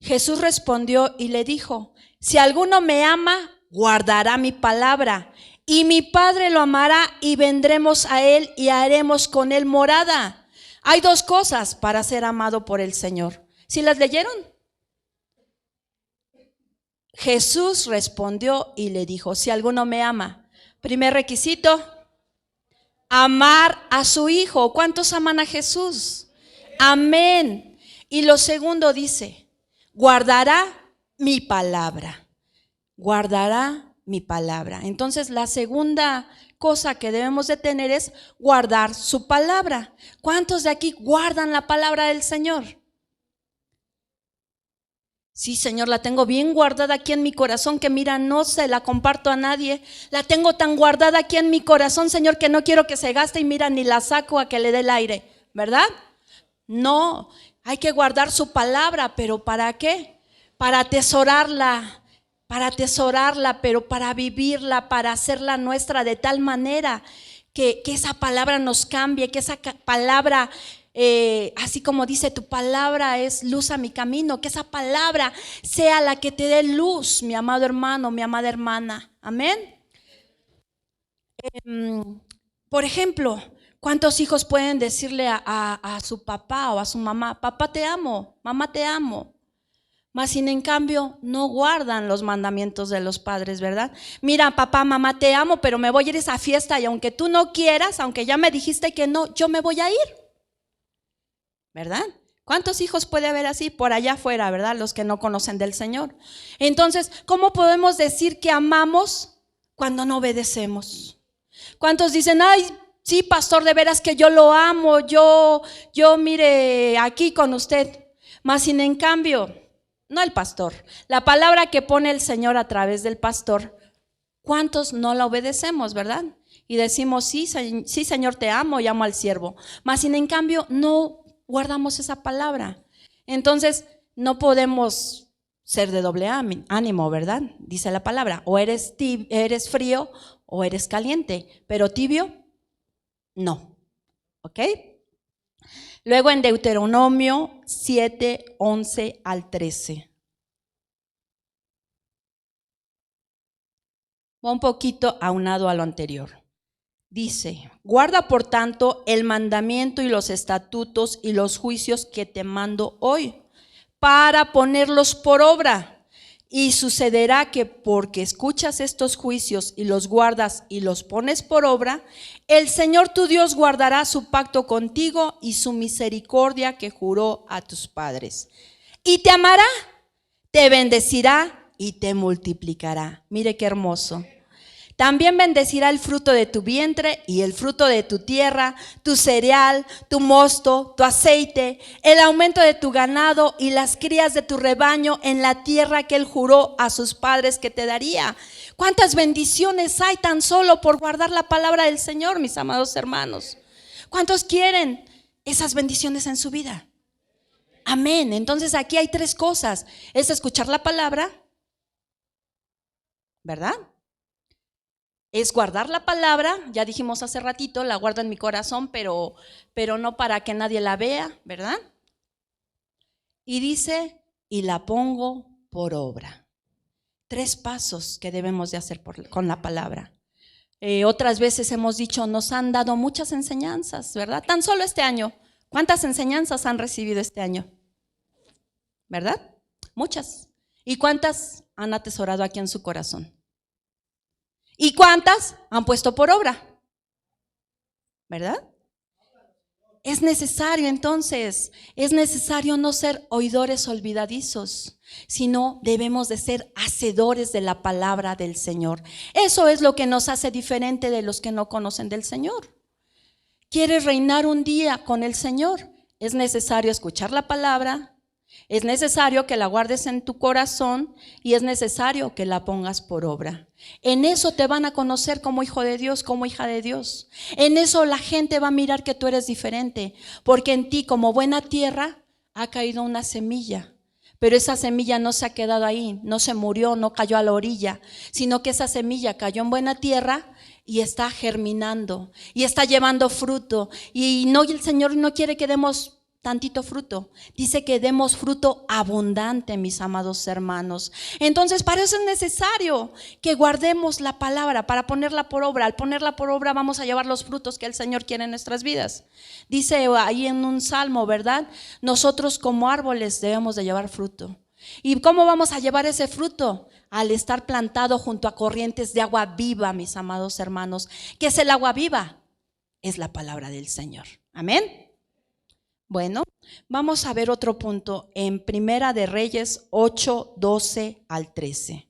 Jesús respondió y le dijo: si alguno me ama, guardará mi palabra, y mi Padre lo amará, y vendremos a él y haremos con él morada. Hay dos cosas para ser amado por el Señor. ¿Sí las leyeron? Jesús respondió y le dijo: si alguno me ama, primer requisito, amar a su Hijo. ¿Cuántos aman a Jesús? Amén. Y lo segundo dice: guardará mi palabra. Guardará mi palabra. Entonces la segunda cosa que debemos de tener es guardar su palabra. ¿Cuántos de aquí guardan la palabra del Señor? Sí, Señor, la tengo bien guardada aquí en mi corazón, que mira, no se la comparto a nadie. La tengo tan guardada aquí en mi corazón, Señor, que no quiero que se gaste, y mira, ni la saco a que le dé el aire, ¿verdad? No, hay que guardar su palabra, pero ¿para qué? Para atesorarla, pero para vivirla, para hacerla nuestra de tal manera que esa palabra nos cambie, que esa palabra, así como dice, tu palabra es luz a mi camino, que esa palabra sea la que te dé luz, mi amado hermano, mi amada hermana. Amén. Por ejemplo, ¿cuántos hijos pueden decirle a su papá o a su mamá: papá te amo, mamá te amo? Mas sin en cambio no guardan los mandamientos de los padres, ¿verdad? Mira, papá, mamá, te amo, pero me voy a ir a esa fiesta, y aunque tú no quieras, aunque ya me dijiste que no, yo me voy a ir, ¿verdad? ¿Cuántos hijos puede haber así por allá afuera, verdad? Los que no conocen del Señor. Entonces, ¿cómo podemos decir que amamos cuando no obedecemos? ¿Cuántos dicen: ay, sí, pastor, de veras que yo lo amo, yo mire, aquí con usted? Mas sin en cambio, no el pastor, la palabra que pone el Señor a través del pastor, ¿cuántos no la obedecemos, verdad? Y decimos: sí, sí, Señor, te amo y amo al siervo. Mas sin en cambio no guardamos esa palabra. Entonces no podemos ser de doble ánimo, ¿verdad? Dice la palabra: o eres frío o eres caliente, pero tibio no. ¿Ok? Luego en Deuteronomio 7:11 al 13. Va un poquito aunado a lo anterior. Dice: guarda por tanto el mandamiento y los estatutos y los juicios que te mando hoy, para ponerlos por obra. Y sucederá que porque escuchas estos juicios y los guardas y los pones por obra, el Señor tu Dios guardará su pacto contigo y su misericordia que juró a tus padres. Y te amará, te bendecirá y te multiplicará. Mire qué hermoso. También bendecirá el fruto de tu vientre y el fruto de tu tierra, tu cereal, tu mosto, tu aceite, el aumento de tu ganado y las crías de tu rebaño en la tierra que él juró a sus padres que te daría. ¿Cuántas bendiciones hay tan solo por guardar la palabra del Señor, mis amados hermanos? ¿Cuántos quieren esas bendiciones en su vida? Amén. Entonces aquí hay tres cosas: es escuchar la palabra, ¿verdad? Es guardar la palabra, ya dijimos hace ratito, la guardo en mi corazón, pero no para que nadie la vea, ¿verdad? Y dice: y la pongo por obra. Tres pasos que debemos de hacer con la palabra. Otras veces hemos dicho, nos han dado muchas enseñanzas, ¿verdad? Tan solo este año, ¿cuántas enseñanzas han recibido este año? ¿Verdad? Muchas. ¿Y cuántas han atesorado aquí en su corazón? ¿Y cuántas han puesto por obra? ¿Verdad? Es necesario entonces, es necesario no ser oidores olvidadizos, sino debemos de ser hacedores de la palabra del Señor. Eso es lo que nos hace diferente de los que no conocen del Señor. ¿Quieres reinar un día con el Señor? Es necesario escuchar la palabra, Es necesario que la guardes en tu corazón y es necesario que la pongas por obra. En eso te van a conocer como hijo de Dios, como hija de Dios. En eso la gente va a mirar que tú eres diferente, porque en ti, como buena tierra, ha caído una semilla. Pero esa semilla no se ha quedado ahí, no se murió, no cayó a la orilla, sino que esa semilla cayó en buena tierra y está germinando y está llevando fruto. Y no, el Señor no quiere que demos tantito fruto, dice que demos fruto abundante, mis amados hermanos. Entonces, para eso es necesario que guardemos la palabra, para ponerla por obra. Al ponerla por obra vamos a llevar los frutos que el Señor quiere en nuestras vidas. Dice ahí en un salmo, ¿verdad? Nosotros como árboles debemos de llevar fruto. ¿Y cómo vamos a llevar ese fruto? Al estar plantado junto a corrientes de agua viva, mis amados hermanos. ¿Qué es el agua viva? Es la palabra del Señor. Amén. Bueno, vamos a ver otro punto en Primera de Reyes 8, 12 al 13.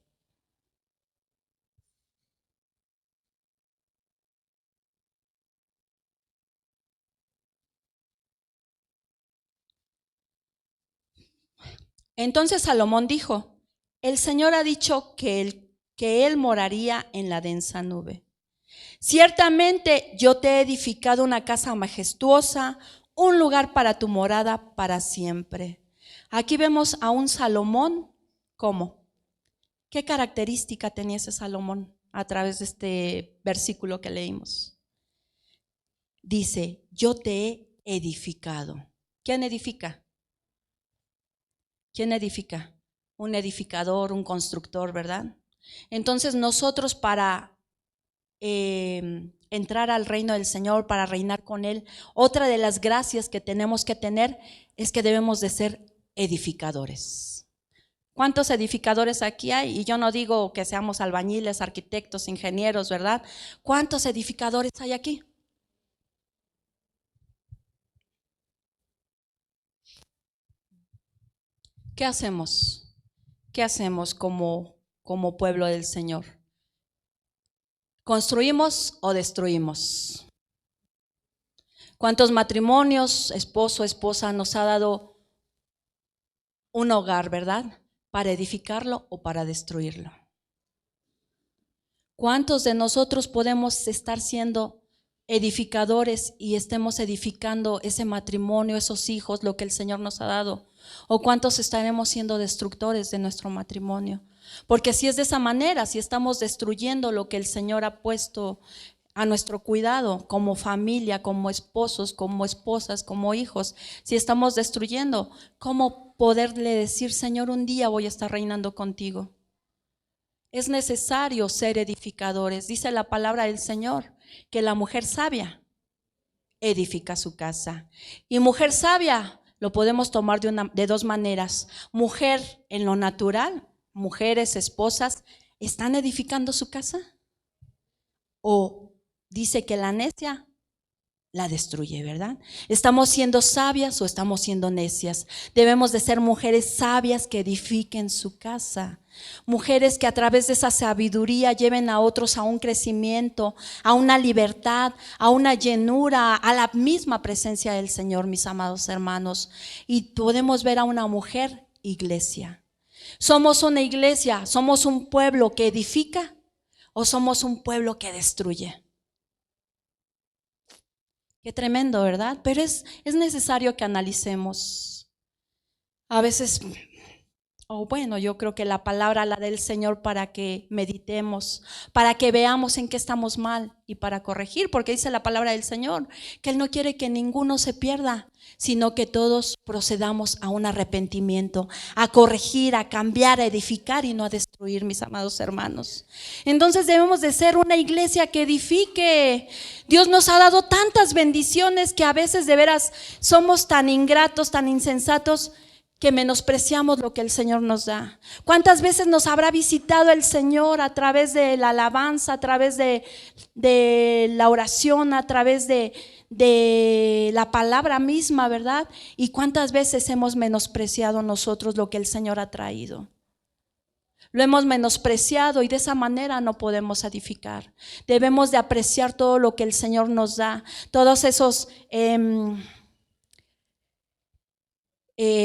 Entonces Salomón dijo: el Señor ha dicho que él moraría en la densa nube. Ciertamente yo te he edificado una casa majestuosa, un lugar para tu morada para siempre. Aquí vemos a un Salomón. ¿Cómo? ¿Qué característica tenía ese Salomón a través de este versículo que leímos? Dice: yo te he edificado. ¿Quién edifica? ¿Quién edifica? Un edificador, un constructor, ¿verdad? Entonces nosotros para entrar al reino del Señor, para reinar con Él, otra de las gracias que tenemos que tener es que debemos de ser edificadores. ¿Cuántos edificadores aquí hay? Y yo no digo que seamos albañiles, arquitectos, ingenieros, ¿verdad? ¿Cuántos edificadores hay aquí? ¿Qué hacemos? ¿Qué hacemos como pueblo del Señor? ¿Construimos o destruimos? ¿Cuántos matrimonios, esposo, esposa, nos ha dado un hogar, verdad? ¿Para edificarlo o para destruirlo? ¿Cuántos de nosotros podemos estar siendo edificadores y estemos edificando ese matrimonio, esos hijos, lo que el Señor nos ha dado? ¿O cuántos estaremos siendo destructores de nuestro matrimonio? Porque si es de esa manera, si estamos destruyendo lo que el Señor ha puesto a nuestro cuidado como familia, como esposos, como esposas, como hijos, si estamos destruyendo, ¿cómo poderle decir: Señor, un día voy a estar reinando contigo? Es necesario ser edificadores. Dice la palabra del Señor que la mujer sabia edifica su casa. Y mujer sabia lo podemos tomar de dos maneras. Mujer en lo natural, mujeres, esposas, ¿están edificando su casa? O dice que la necia la destruye, ¿verdad? ¿Estamos siendo sabias o estamos siendo necias? Debemos de ser mujeres sabias que edifiquen su casa. Mujeres que a través de esa sabiduría lleven a otros a un crecimiento, a una libertad, a una llenura, a la misma presencia del Señor, mis amados hermanos. Y podemos ver a una mujer iglesia. ¿Somos una iglesia? ¿Somos un pueblo que edifica o somos un pueblo que destruye? Qué tremendo, ¿verdad? Pero es necesario que analicemos. A veces, bueno, yo creo que la palabra la del Señor para que meditemos, para que veamos en qué estamos mal y para corregir, porque dice la palabra del Señor que Él no quiere que ninguno se pierda, sino que todos procedamos a un arrepentimiento, a corregir, a cambiar, a edificar y no a destruir, mis amados hermanos. Entonces debemos de ser una iglesia que edifique. Dios nos ha dado tantas bendiciones que a veces de veras somos tan ingratos, tan insensatos, que menospreciamos lo que el Señor nos da. ¿Cuántas veces nos habrá visitado el Señor a través de la alabanza, a través de la oración, a través de la palabra misma, ¿verdad? Y cuántas veces hemos menospreciado nosotros lo que el Señor ha traído. Lo hemos menospreciado y de esa manera no podemos edificar. Debemos de apreciar todo lo que el Señor nos da, todos esos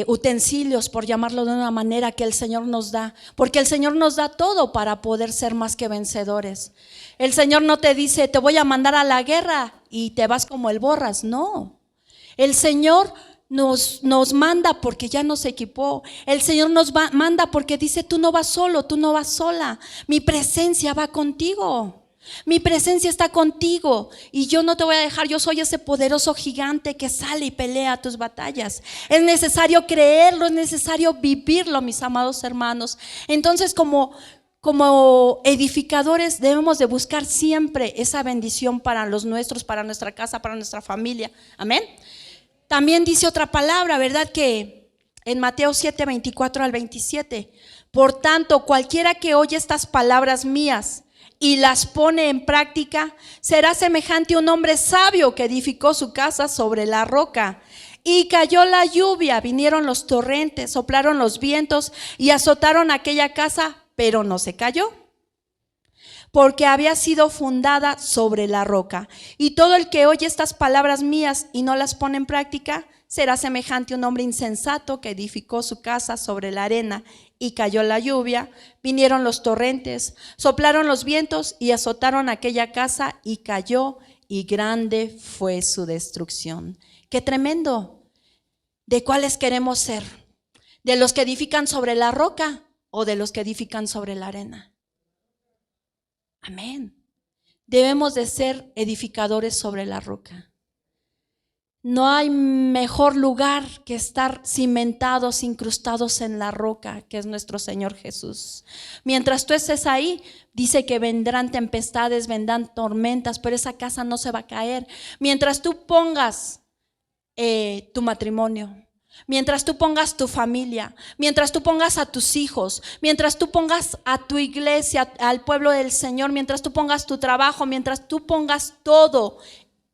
utensilios, por llamarlo de una manera, que el Señor nos da, porque el Señor nos da todo para poder ser más que vencedores. El Señor no te dice, te voy a mandar a la guerra y te vas como el borras, no. El Señor nos manda porque ya nos equipó. El Señor nos manda porque dice, tú no vas solo, tú no vas sola, mi presencia va contigo. Mi presencia está contigo y yo no te voy a dejar. Yo soy ese poderoso gigante que sale y pelea tus batallas. Es necesario creerlo, es necesario vivirlo, mis amados hermanos. Entonces, como edificadores debemos de buscar siempre esa bendición para los nuestros, para nuestra casa, para nuestra familia. Amén. También dice otra palabra, ¿verdad? Que en Mateo 7, 24 al 27. Por tanto, cualquiera que oye estas palabras mías y las pone en práctica, será semejante a un hombre sabio que edificó su casa sobre la roca. Y cayó la lluvia, vinieron los torrentes, soplaron los vientos y azotaron aquella casa, pero no se cayó, porque había sido fundada sobre la roca. Y todo el que oye estas palabras mías y no las pone en práctica, será semejante a un hombre insensato que edificó su casa sobre la arena. Y cayó la lluvia, vinieron los torrentes, soplaron los vientos y azotaron aquella casa y cayó, y grande fue su destrucción. ¡Qué tremendo! ¿De cuáles queremos ser? ¿De los que edifican sobre la roca o de los que edifican sobre la arena? Amén. Debemos de ser edificadores sobre la roca. No hay mejor lugar que estar cimentados, incrustados en la roca, que es nuestro Señor Jesús. Mientras tú estés ahí, dice que vendrán tempestades, vendrán tormentas, pero esa casa no se va a caer. Mientras tú pongas tu matrimonio, mientras tú pongas tu familia, mientras tú pongas a tus hijos, mientras tú pongas a tu iglesia, al pueblo del Señor, mientras tú pongas tu trabajo, mientras tú pongas todo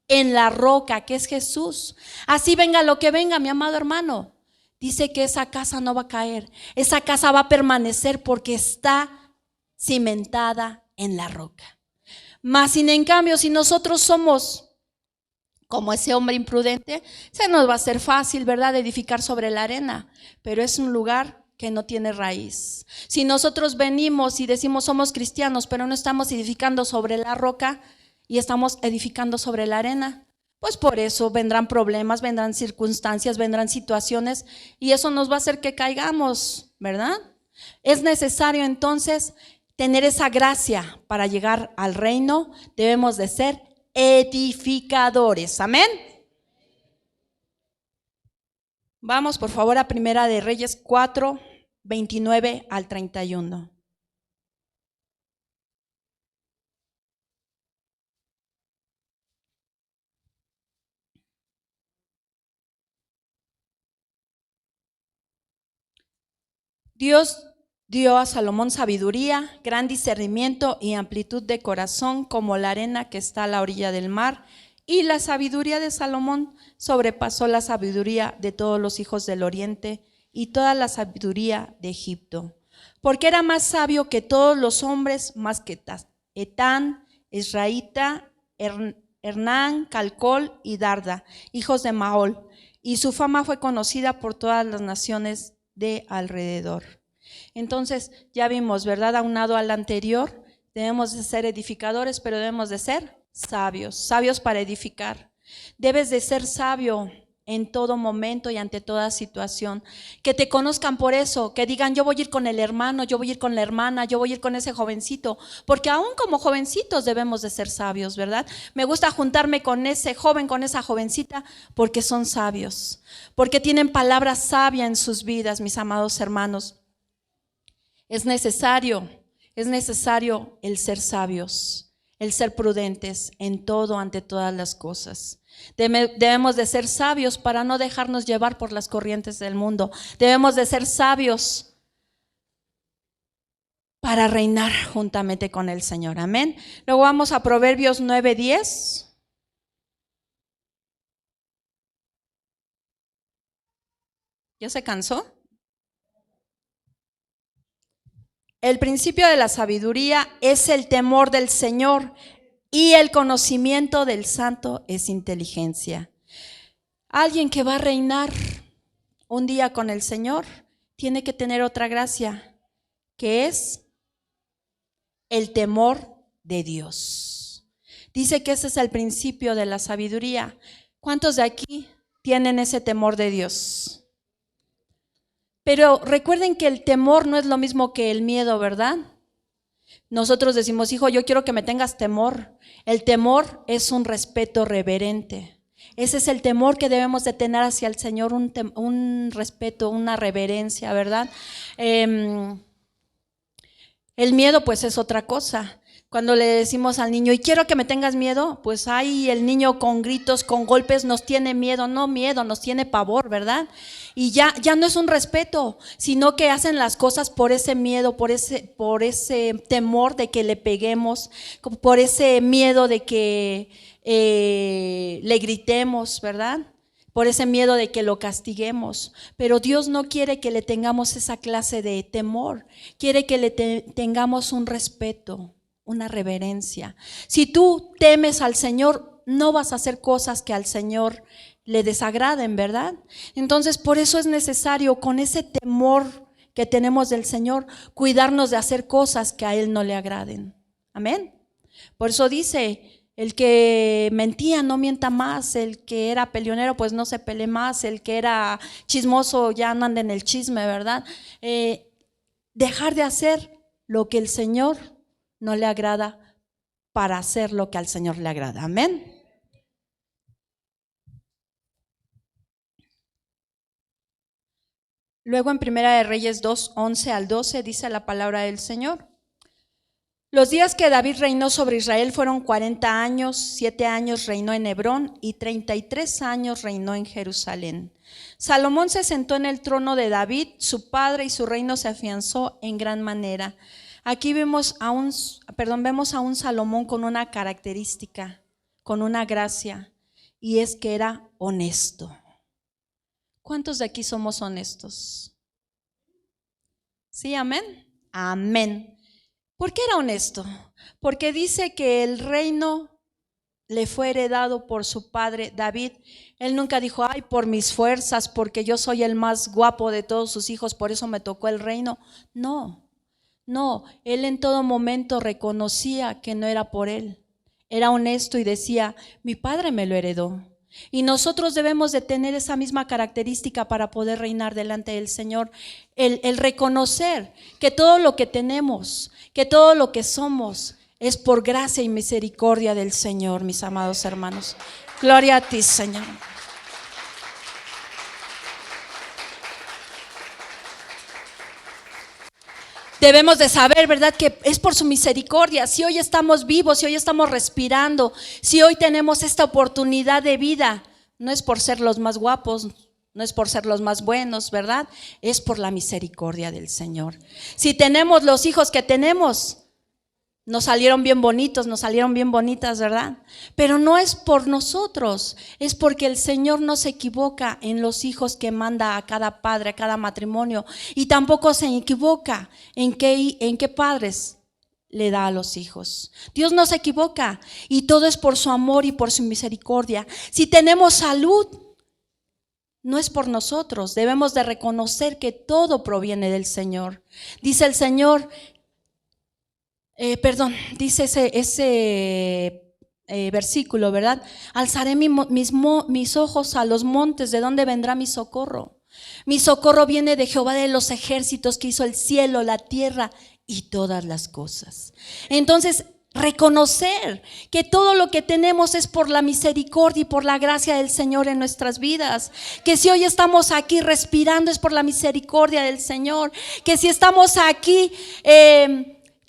en la roca que es Jesús, así venga lo que venga, mi amado hermano, dice que esa casa no va a caer, esa casa va a permanecer porque está cimentada en la roca. Mas sin en cambio, si nosotros somos como ese hombre imprudente, se nos va a hacer fácil, ¿verdad?, edificar sobre la arena, pero es un lugar que no tiene raíz. Si nosotros venimos y decimos somos cristianos, pero no estamos edificando sobre la roca y estamos edificando sobre la arena, pues por eso vendrán problemas, vendrán circunstancias, vendrán situaciones y eso nos va a hacer que caigamos, ¿verdad? Es necesario entonces tener esa gracia para llegar al reino. Debemos de ser edificadores, amén. Vamos por favor a Primera de Reyes 4, 29 al 31. Dios dio a Salomón sabiduría, gran discernimiento y amplitud de corazón como la arena que está a la orilla del mar. Y la sabiduría de Salomón sobrepasó la sabiduría de todos los hijos del oriente y toda la sabiduría de Egipto. Porque era más sabio que todos los hombres, más que Etán, Israelita, Hernán, Calcol y Darda, hijos de Mahol. Y su fama fue conocida por todas las naciones de alrededor. Entonces ya vimos, ¿verdad? Aunado al anterior, debemos de ser edificadores, pero debemos de ser sabios, sabios para edificar. Debes de ser sabio en todo momento y ante toda situación. Que te conozcan por eso, que digan yo voy a ir con el hermano, yo voy a ir con la hermana, yo voy a ir con ese jovencito, porque aún como jovencitos debemos de ser sabios, ¿verdad? Me gusta juntarme con ese joven, con esa jovencita, porque son sabios, porque tienen palabra sabia en sus vidas, mis amados hermanos. Es necesario el ser sabios, el ser prudentes en todo, ante todas las cosas. Debemos de ser sabios para no dejarnos llevar por las corrientes del mundo. Debemos de ser sabios para reinar juntamente con el Señor. Amén. Luego vamos a Proverbios 9:10. ¿Ya se cansó? El principio de la sabiduría es el temor del Señor y el conocimiento del santo es inteligencia. Alguien que va a reinar, un día con el Señor, tiene que tener otra gracia, que es el temor de Dios. Dice que ese es el principio de la sabiduría. ¿Cuántos de aquí tienen ese temor de Dios? Pero recuerden que el temor no es lo mismo que el miedo, ¿verdad? Nosotros decimos, hijo, yo quiero que me tengas temor. El temor es un respeto reverente. Ese es el temor que debemos de tener hacia el Señor, un respeto, una reverencia, ¿verdad? El miedo pues es otra cosa. Cuando le decimos al niño, y quiero que me tengas miedo, pues ahí el niño con gritos, con golpes nos tiene miedo, no miedo, nos tiene pavor, ¿verdad? Y ya no es un respeto, sino que hacen las cosas por ese miedo, por ese temor de que le peguemos, por ese miedo de que le gritemos, ¿verdad? Por ese miedo de que lo castiguemos. Pero Dios no quiere que le tengamos esa clase de temor, quiere que le tengamos un respeto, una reverencia. Si tú temes al Señor, no vas a hacer cosas que al Señor le desagraden, ¿verdad? Entonces, por eso es necesario, con ese temor que tenemos del Señor, cuidarnos de hacer cosas que a Él no le agraden. Amén. Por eso dice, el que mentía no mienta más, el que era peleonero pues no se pelee más, el que era chismoso ya no anda en el chisme, ¿verdad? Dejar de hacer lo que el Señor no le agrada para hacer lo que al Señor le agrada. Amén. Luego en Primera de Reyes 2, 11 al 12 dice la palabra del Señor. Los días que David reinó sobre Israel fueron 40 años, 7 años reinó en Hebrón y 33 años reinó en Jerusalén. Salomón se sentó en el trono de David, su padre, y su reino se afianzó en gran manera. Aquí vemos a un Salomón con una característica, con una gracia, y es que era honesto. ¿Cuántos de aquí somos honestos? ¿Sí, amén? Amén. ¿Por qué era honesto? Porque dice que el reino le fue heredado por su padre David. Él nunca dijo, ay, por mis fuerzas, porque yo soy el más guapo de todos sus hijos, por eso me tocó el reino. No, él en todo momento reconocía que no era por él. Era honesto y decía, mi padre me lo heredó. Y nosotros debemos de tener esa misma característica para poder reinar delante del Señor. El reconocer que todo lo que tenemos, que todo lo que somos, es por gracia y misericordia del Señor, mis amados hermanos. Gloria a ti, Señor. Debemos de saber, ¿verdad?, que es por su misericordia. Si hoy estamos vivos, si hoy estamos respirando, si hoy tenemos esta oportunidad de vida, no es por ser los más guapos, no es por ser los más buenos, ¿verdad? Es por la misericordia del Señor. Si tenemos los hijos que tenemos, nos salieron bien bonitos, nos salieron bien bonitas, ¿verdad? Pero no es por nosotros, es porque el Señor no se equivoca en los hijos que manda a cada padre, a cada matrimonio, y tampoco se equivoca en qué padres le da a los hijos. Dios no se equivoca y todo es por su amor y por su misericordia. Si tenemos salud, no es por nosotros, debemos de reconocer que todo proviene del Señor. Dice el Señor, dice ese versículo, ¿verdad? Alzaré mis ojos a los montes, ¿de dónde vendrá mi socorro? Mi socorro viene de Jehová de los ejércitos, que hizo el cielo, la tierra y todas las cosas. Entonces, reconocer que todo lo que tenemos es por la misericordia y por la gracia del Señor en nuestras vidas. Que si hoy estamos aquí respirando es por la misericordia del Señor. Que si estamos aquí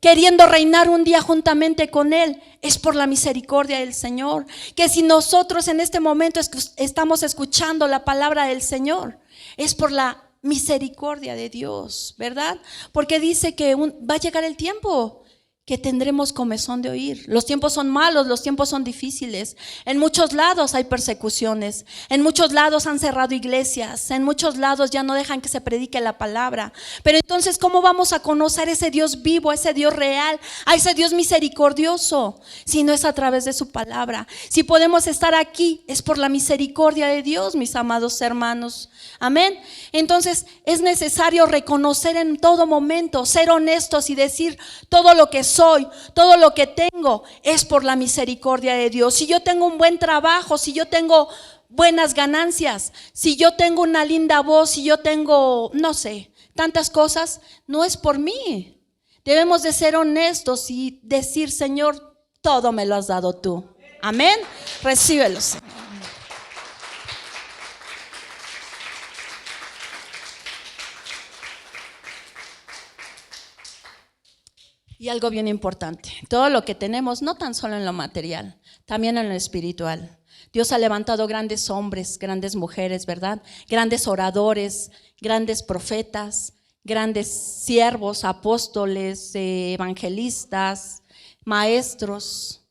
queriendo reinar un día juntamente con Él, es por la misericordia del Señor. Que si nosotros en este momento estamos escuchando la palabra del Señor, es por la misericordia de Dios, ¿verdad? Porque dice que va a llegar el tiempo que tendremos comezón de oír. Los tiempos son malos, los tiempos son difíciles. En muchos lados hay persecuciones, en muchos lados han cerrado iglesias, en muchos lados ya no dejan que se predique la palabra. Pero entonces, ¿cómo vamos a conocer ese Dios vivo, a ese Dios real, a ese Dios misericordioso, si no es a través de su palabra? Si podemos estar aquí, es por la misericordia de Dios, mis amados hermanos. Amén. Entonces es necesario reconocer en todo momento, ser honestos y decir: todo lo que soy, todo lo que tengo es por la misericordia de Dios. Si yo tengo un buen trabajo, si yo tengo buenas ganancias, si yo tengo una linda voz, si yo tengo, no sé, tantas cosas, no es por mí. Debemos de ser honestos y decir: Señor, todo me lo has dado tú. Amén. Recíbelos. Y algo bien importante, todo lo que tenemos, no tan solo en lo material, también en lo espiritual. Dios ha levantado grandes hombres, grandes mujeres, ¿verdad? Grandes oradores, grandes profetas, grandes siervos, apóstoles, evangelistas, maestros,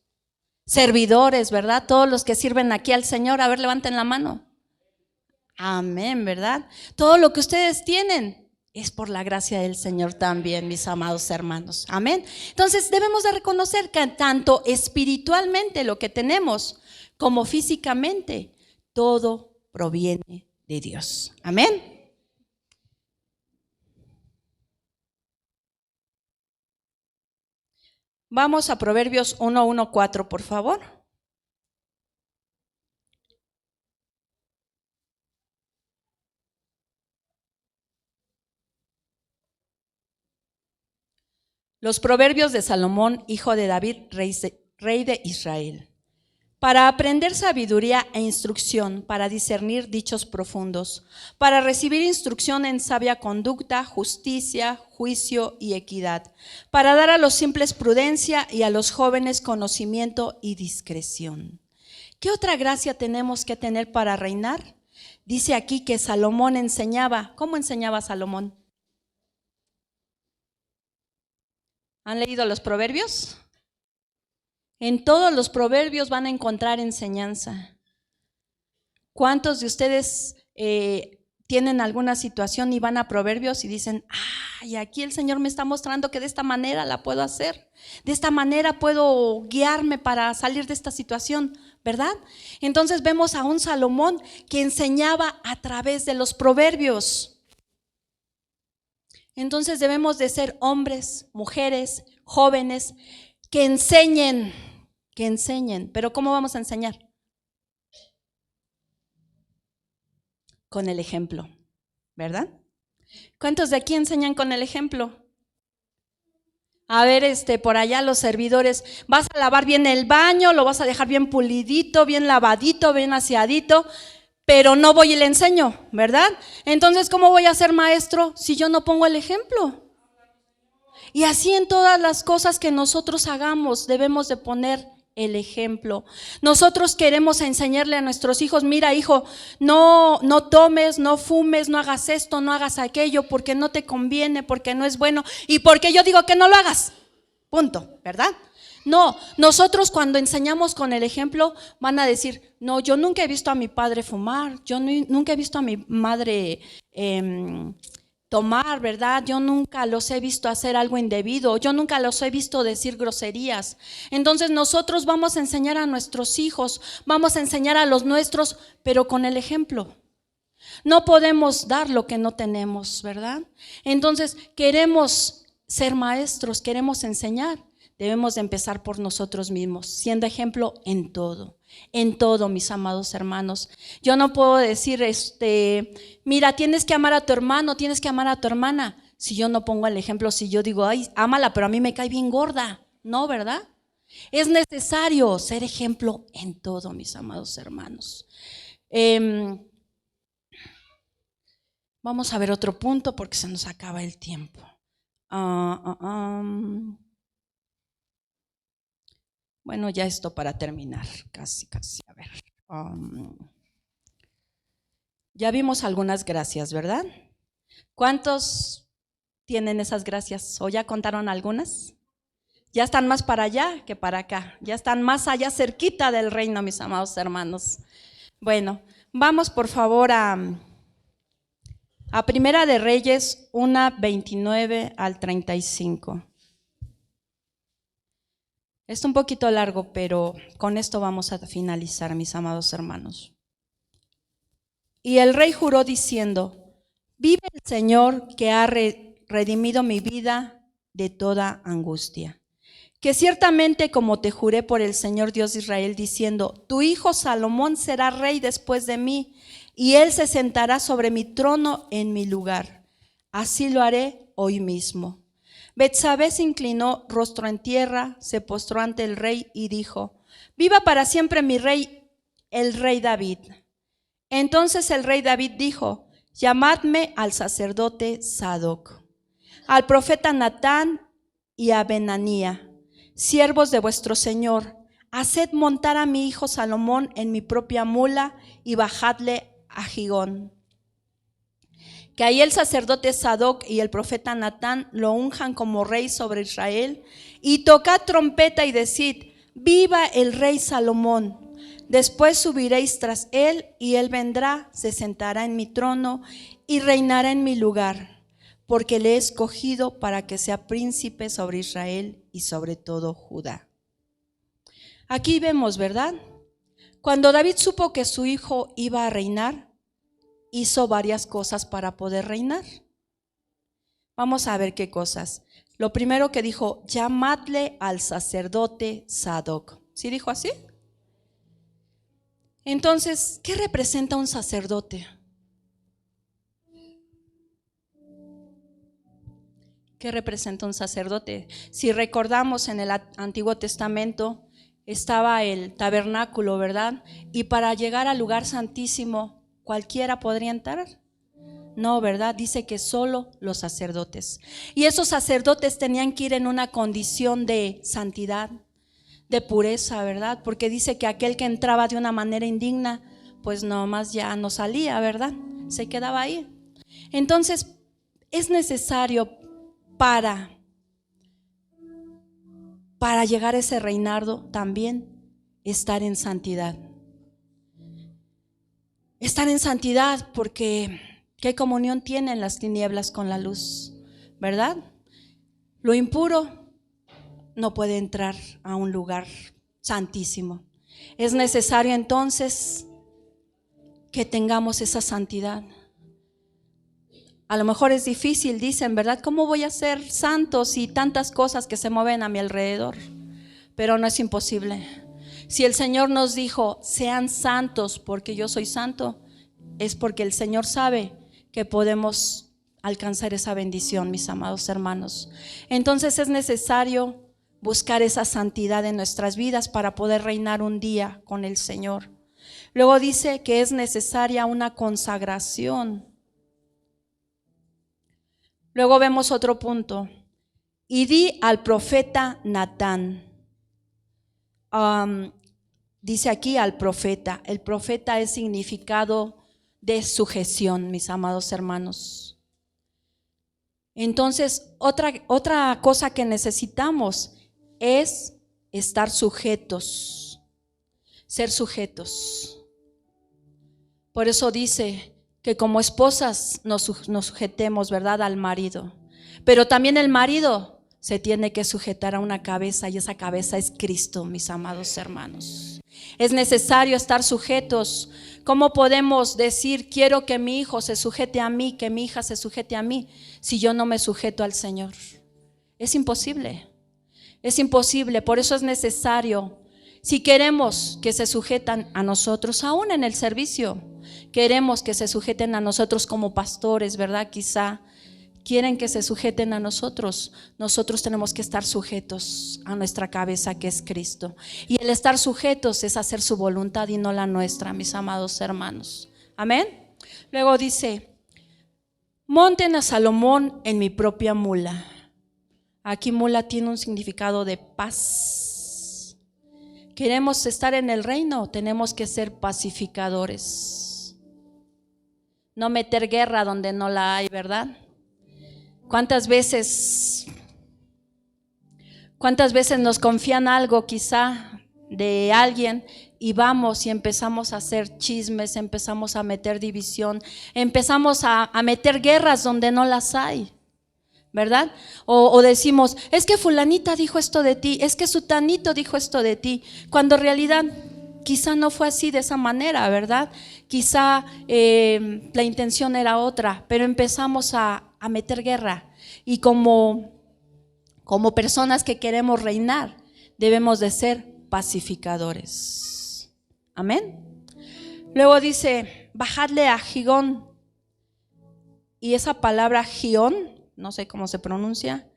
servidores, ¿verdad? Todos los que sirven aquí al Señor, a ver, levanten la mano. Amén, ¿verdad? Todo lo que ustedes tienen es por la gracia del Señor también, mis amados hermanos. Amén. Entonces debemos de reconocer que tanto espiritualmente lo que tenemos como físicamente, todo proviene de Dios. Amén. Vamos a Proverbios 1:1-4, por favor. Los proverbios de Salomón, hijo de David, rey de Israel. Para aprender sabiduría e instrucción, para discernir dichos profundos, para recibir instrucción en sabia conducta, justicia, juicio y equidad, para dar a los simples prudencia y a los jóvenes conocimiento y discreción. ¿Qué otra gracia tenemos que tener para reinar? Dice aquí que Salomón enseñaba. ¿Cómo enseñaba Salomón? ¿Han leído los proverbios? En todos los proverbios van a encontrar enseñanza. ¿Cuántos de ustedes tienen alguna situación y van a proverbios y dicen: ay, aquí el Señor me está mostrando que de esta manera la puedo hacer, de esta manera puedo guiarme para salir de esta situación, ¿verdad? Entonces vemos a un Salomón que enseñaba a través de los proverbios. Entonces debemos de ser hombres, mujeres, jóvenes que enseñen. Pero ¿cómo vamos a enseñar? Con el ejemplo, ¿verdad? ¿Cuántos de aquí enseñan con el ejemplo? A ver, por allá los servidores, vas a lavar bien el baño, lo vas a dejar bien pulidito, bien lavadito, bien aseadito, pero no voy y le enseño, ¿verdad? Entonces, ¿cómo voy a ser maestro si yo no pongo el ejemplo? Y así en todas las cosas que nosotros hagamos debemos de poner el ejemplo. Nosotros queremos enseñarle a nuestros hijos: mira, hijo, no tomes, no fumes, no hagas esto, no hagas aquello, porque no te conviene, porque no es bueno y porque yo digo que no lo hagas. Punto, ¿verdad? No, nosotros cuando enseñamos con el ejemplo van a decir: no, yo nunca he visto a mi padre fumar, yo nunca he visto a mi madre tomar, ¿verdad? Yo nunca los he visto hacer algo indebido, yo nunca los he visto decir groserías. Entonces nosotros vamos a enseñar a nuestros hijos, vamos a enseñar a los nuestros, pero con el ejemplo. No podemos dar lo que no tenemos, ¿verdad? Entonces queremos ser maestros, queremos enseñar. Debemos de empezar por nosotros mismos, siendo ejemplo en todo, mis amados hermanos. Yo no puedo decir, mira, tienes que amar a tu hermano, tienes que amar a tu hermana, si yo no pongo el ejemplo, si yo digo: ay, ámala, pero a mí me cae bien gorda. No, ¿verdad? Es necesario ser ejemplo en todo, mis amados hermanos. Vamos a ver otro punto porque se nos acaba el tiempo. Bueno, ya esto para terminar, casi. A ver, ya vimos algunas gracias, ¿verdad? ¿Cuántos tienen esas gracias? ¿O ya contaron algunas? Ya están más para allá que para acá. Ya están más allá cerquita del reino, mis amados hermanos. Bueno, vamos por favor a Primera de Reyes 1:29 al 35. Es un poquito largo, pero con esto vamos a finalizar, mis amados hermanos. Y el rey juró diciendo: vive el Señor que ha redimido mi vida de toda angustia. Que ciertamente como te juré por el Señor Dios de Israel, diciendo: tu hijo Salomón será rey después de mí, y él se sentará sobre mi trono en mi lugar. Así lo haré hoy mismo. Betsabé se inclinó rostro en tierra, se postró ante el rey y dijo: viva para siempre mi rey, el rey David. Entonces el rey David dijo: llamadme al sacerdote Sadoc, al profeta Natán y a Benanía, siervos de vuestro señor. Haced montar a mi hijo Salomón en mi propia mula y bajadle a Gigón. Que ahí el sacerdote Sadoc y el profeta Natán lo unjan como rey sobre Israel, y tocad trompeta y decid: viva el rey Salomón. Después subiréis tras él, y él vendrá, se sentará en mi trono y reinará en mi lugar, porque le he escogido para que sea príncipe sobre Israel y sobre todo Judá. Aquí vemos, ¿verdad? Cuando David supo que su hijo iba a reinar, hizo varias cosas para poder reinar. Vamos a ver qué cosas. Lo primero que dijo: llamadle al sacerdote Sadoc. ¿Sí dijo así? Entonces, ¿qué representa un sacerdote? ¿Qué representa un sacerdote? Si recordamos, en el Antiguo Testamento estaba el tabernáculo, ¿verdad? Y para llegar al lugar santísimo, ¿cualquiera podría entrar? No, ¿verdad? Dice que solo los sacerdotes. Y esos sacerdotes tenían que ir en una condición de santidad, de pureza, ¿verdad? Porque dice que aquel que entraba de una manera indigna, pues nomás ya no salía, ¿verdad? Se quedaba ahí. Entonces, es necesario para llegar a ese reinado también estar en santidad. Estar en santidad, porque ¿qué comunión tienen las tinieblas con la luz? ¿Verdad? Lo impuro no puede entrar a un lugar santísimo. Es necesario entonces que tengamos esa santidad. A lo mejor es difícil, dicen, ¿verdad? ¿Cómo voy a ser santo si tantas cosas que se mueven a mi alrededor? Pero no es imposible. Si el Señor nos dijo: sean santos porque yo soy santo, es porque el Señor sabe que podemos alcanzar esa bendición, mis amados hermanos. Entonces es necesario buscar esa santidad en nuestras vidas para poder reinar un día con el Señor. Luego dice que es necesaria una consagración. Luego vemos otro punto: y di al profeta Natán. Dice aquí al profeta. El profeta es significado de sujeción, mis amados hermanos. Entonces, otra cosa que necesitamos es estar sujetos, ser sujetos. Por eso dice que como esposas nos sujetemos, ¿verdad?, al marido. Pero también el marido se tiene que sujetar a una cabeza, y esa cabeza es Cristo, mis amados hermanos. Es necesario estar sujetos. ¿Cómo podemos decir: quiero que mi hijo se sujete a mí, que mi hija se sujete a mí, si yo no me sujeto al Señor? Es imposible. Es imposible. Por eso es necesario. Si queremos que se sujetan a nosotros, aún en el servicio, queremos que se sujeten a nosotros como pastores, ¿verdad? Quizá quieren que se sujeten a nosotros. Nosotros tenemos que estar sujetos a nuestra cabeza, que es Cristo. Y el estar sujetos es hacer su voluntad y no la nuestra, mis amados hermanos. Amén. Luego dice: monten a Salomón en mi propia mula. Aquí mula tiene un significado de paz. Queremos estar en el reino, tenemos que ser pacificadores. No meter guerra donde no la hay, ¿verdad? ¿Cuántas veces ¿Cuántas veces nos confían algo quizá de alguien y vamos y empezamos a hacer chismes, empezamos a meter división, empezamos a meter guerras donde no las hay? ¿Verdad? O decimos, es que fulanita dijo esto de ti, es que sutanito dijo esto de ti, cuando en realidad quizá no fue así de esa manera, ¿verdad? Quizá la intención era otra, pero empezamos a meter guerra. Y como personas que queremos reinar, debemos de ser pacificadores. Amén. Luego dice, bajadle a Gihón. Y esa palabra Gihón, no sé cómo se pronuncia,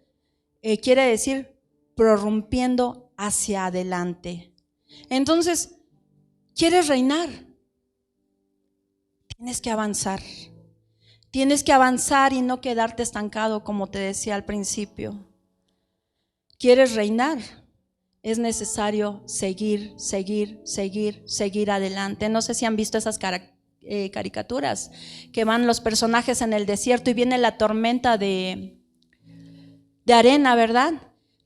quiere decir prorrumpiendo hacia adelante. Entonces, ¿quieres reinar? Tienes que avanzar. Tienes que avanzar y no quedarte estancado, como te decía al principio. ¿Quieres reinar? Es necesario seguir adelante. No sé si han visto esas caricaturas que van los personajes en el desierto y viene la tormenta de arena, ¿verdad?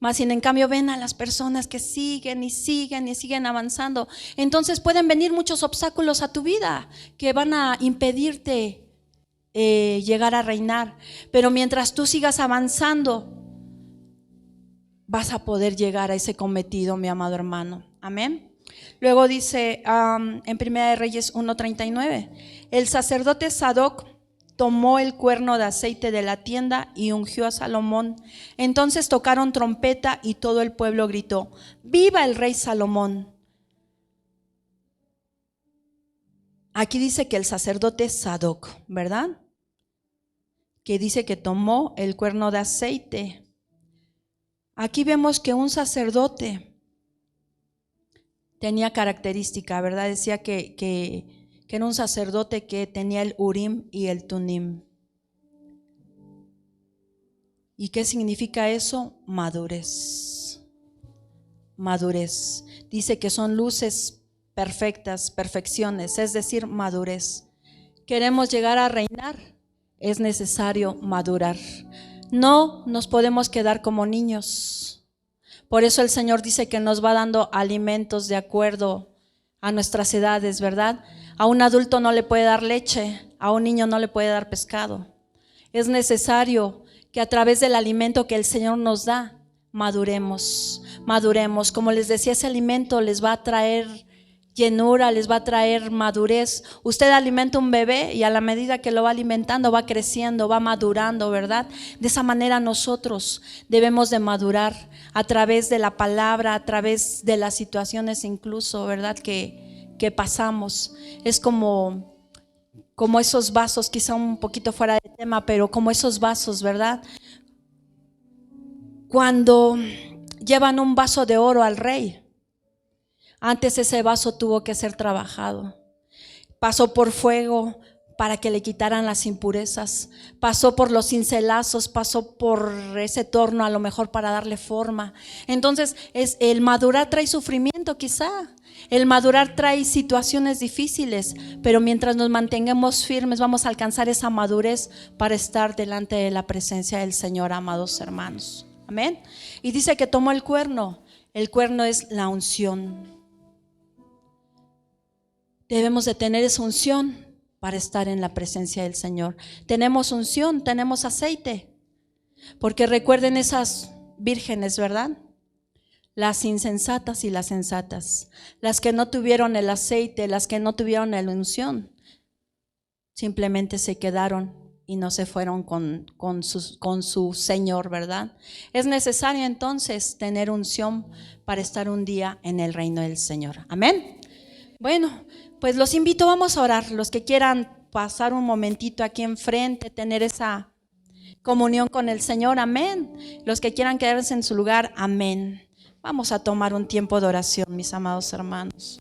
Más sin en cambio ven a las personas que siguen avanzando. Entonces pueden venir muchos obstáculos a tu vida que van a impedirte llegar a reinar, pero mientras tú sigas avanzando vas a poder llegar a ese cometido, mi amado hermano. Amén. Luego dice en Primera de Reyes 1:39, el sacerdote Sadoc tomó el cuerno de aceite de la tienda y ungió a Salomón. Entonces tocaron trompeta y todo el pueblo gritó, ¡viva el rey Salomón! Aquí dice que el sacerdote Sadoc, ¿verdad? Que dice que tomó el cuerno de aceite. Aquí vemos que un sacerdote tenía característica, ¿verdad? Decía que era un sacerdote que tenía el Urim y el Tumim. ¿Y qué significa eso? Madurez. Madurez. Dice que son luces perfectas, perfecciones, es decir, madurez. ¿Queremos llegar a reinar? Es necesario madurar. No nos podemos quedar como niños. Por eso el Señor dice que nos va dando alimentos de acuerdo a nuestras edades, ¿verdad? A un adulto no le puede dar leche, a un niño no le puede dar pescado. Es necesario que a través del alimento que el Señor nos da, maduremos. Como les decía, ese alimento les va a traer llenura, les va a traer madurez. Usted alimenta un bebé y a la medida que lo va alimentando va creciendo, va madurando, ¿verdad? De esa manera nosotros debemos de madurar a través de la palabra, a través de las situaciones incluso, ¿verdad? Que pasamos. Es como esos vasos, quizá un poquito fuera de tema, pero como esos vasos, ¿verdad? Cuando llevan un vaso de oro al rey, antes ese vaso tuvo que ser trabajado. Pasó por fuego para que le quitaran las impurezas. Pasó por los cincelazos, pasó por ese torno a lo mejor para darle forma. Entonces el madurar trae sufrimiento quizá. El madurar trae situaciones difíciles, pero mientras nos mantengamos firmes vamos a alcanzar esa madurez para estar delante de la presencia del Señor, amados hermanos. Amén. Y dice que tomó el cuerno. El cuerno es la unción. Debemos de tener esa unción para estar en la presencia del Señor. Tenemos unción, tenemos aceite. Porque recuerden esas vírgenes, ¿verdad? Las insensatas y las sensatas. Las que no tuvieron el aceite, las que no tuvieron la unción, simplemente se quedaron y no se fueron con su Señor, ¿verdad? Es necesario entonces tener unción para estar un día en el reino del Señor. Amén. Bueno, pues los invito, vamos a orar. Los que quieran pasar un momentito aquí enfrente, tener esa comunión con el Señor, amén. Los que quieran quedarse en su lugar, amén. Vamos a tomar un tiempo de oración, mis amados hermanos.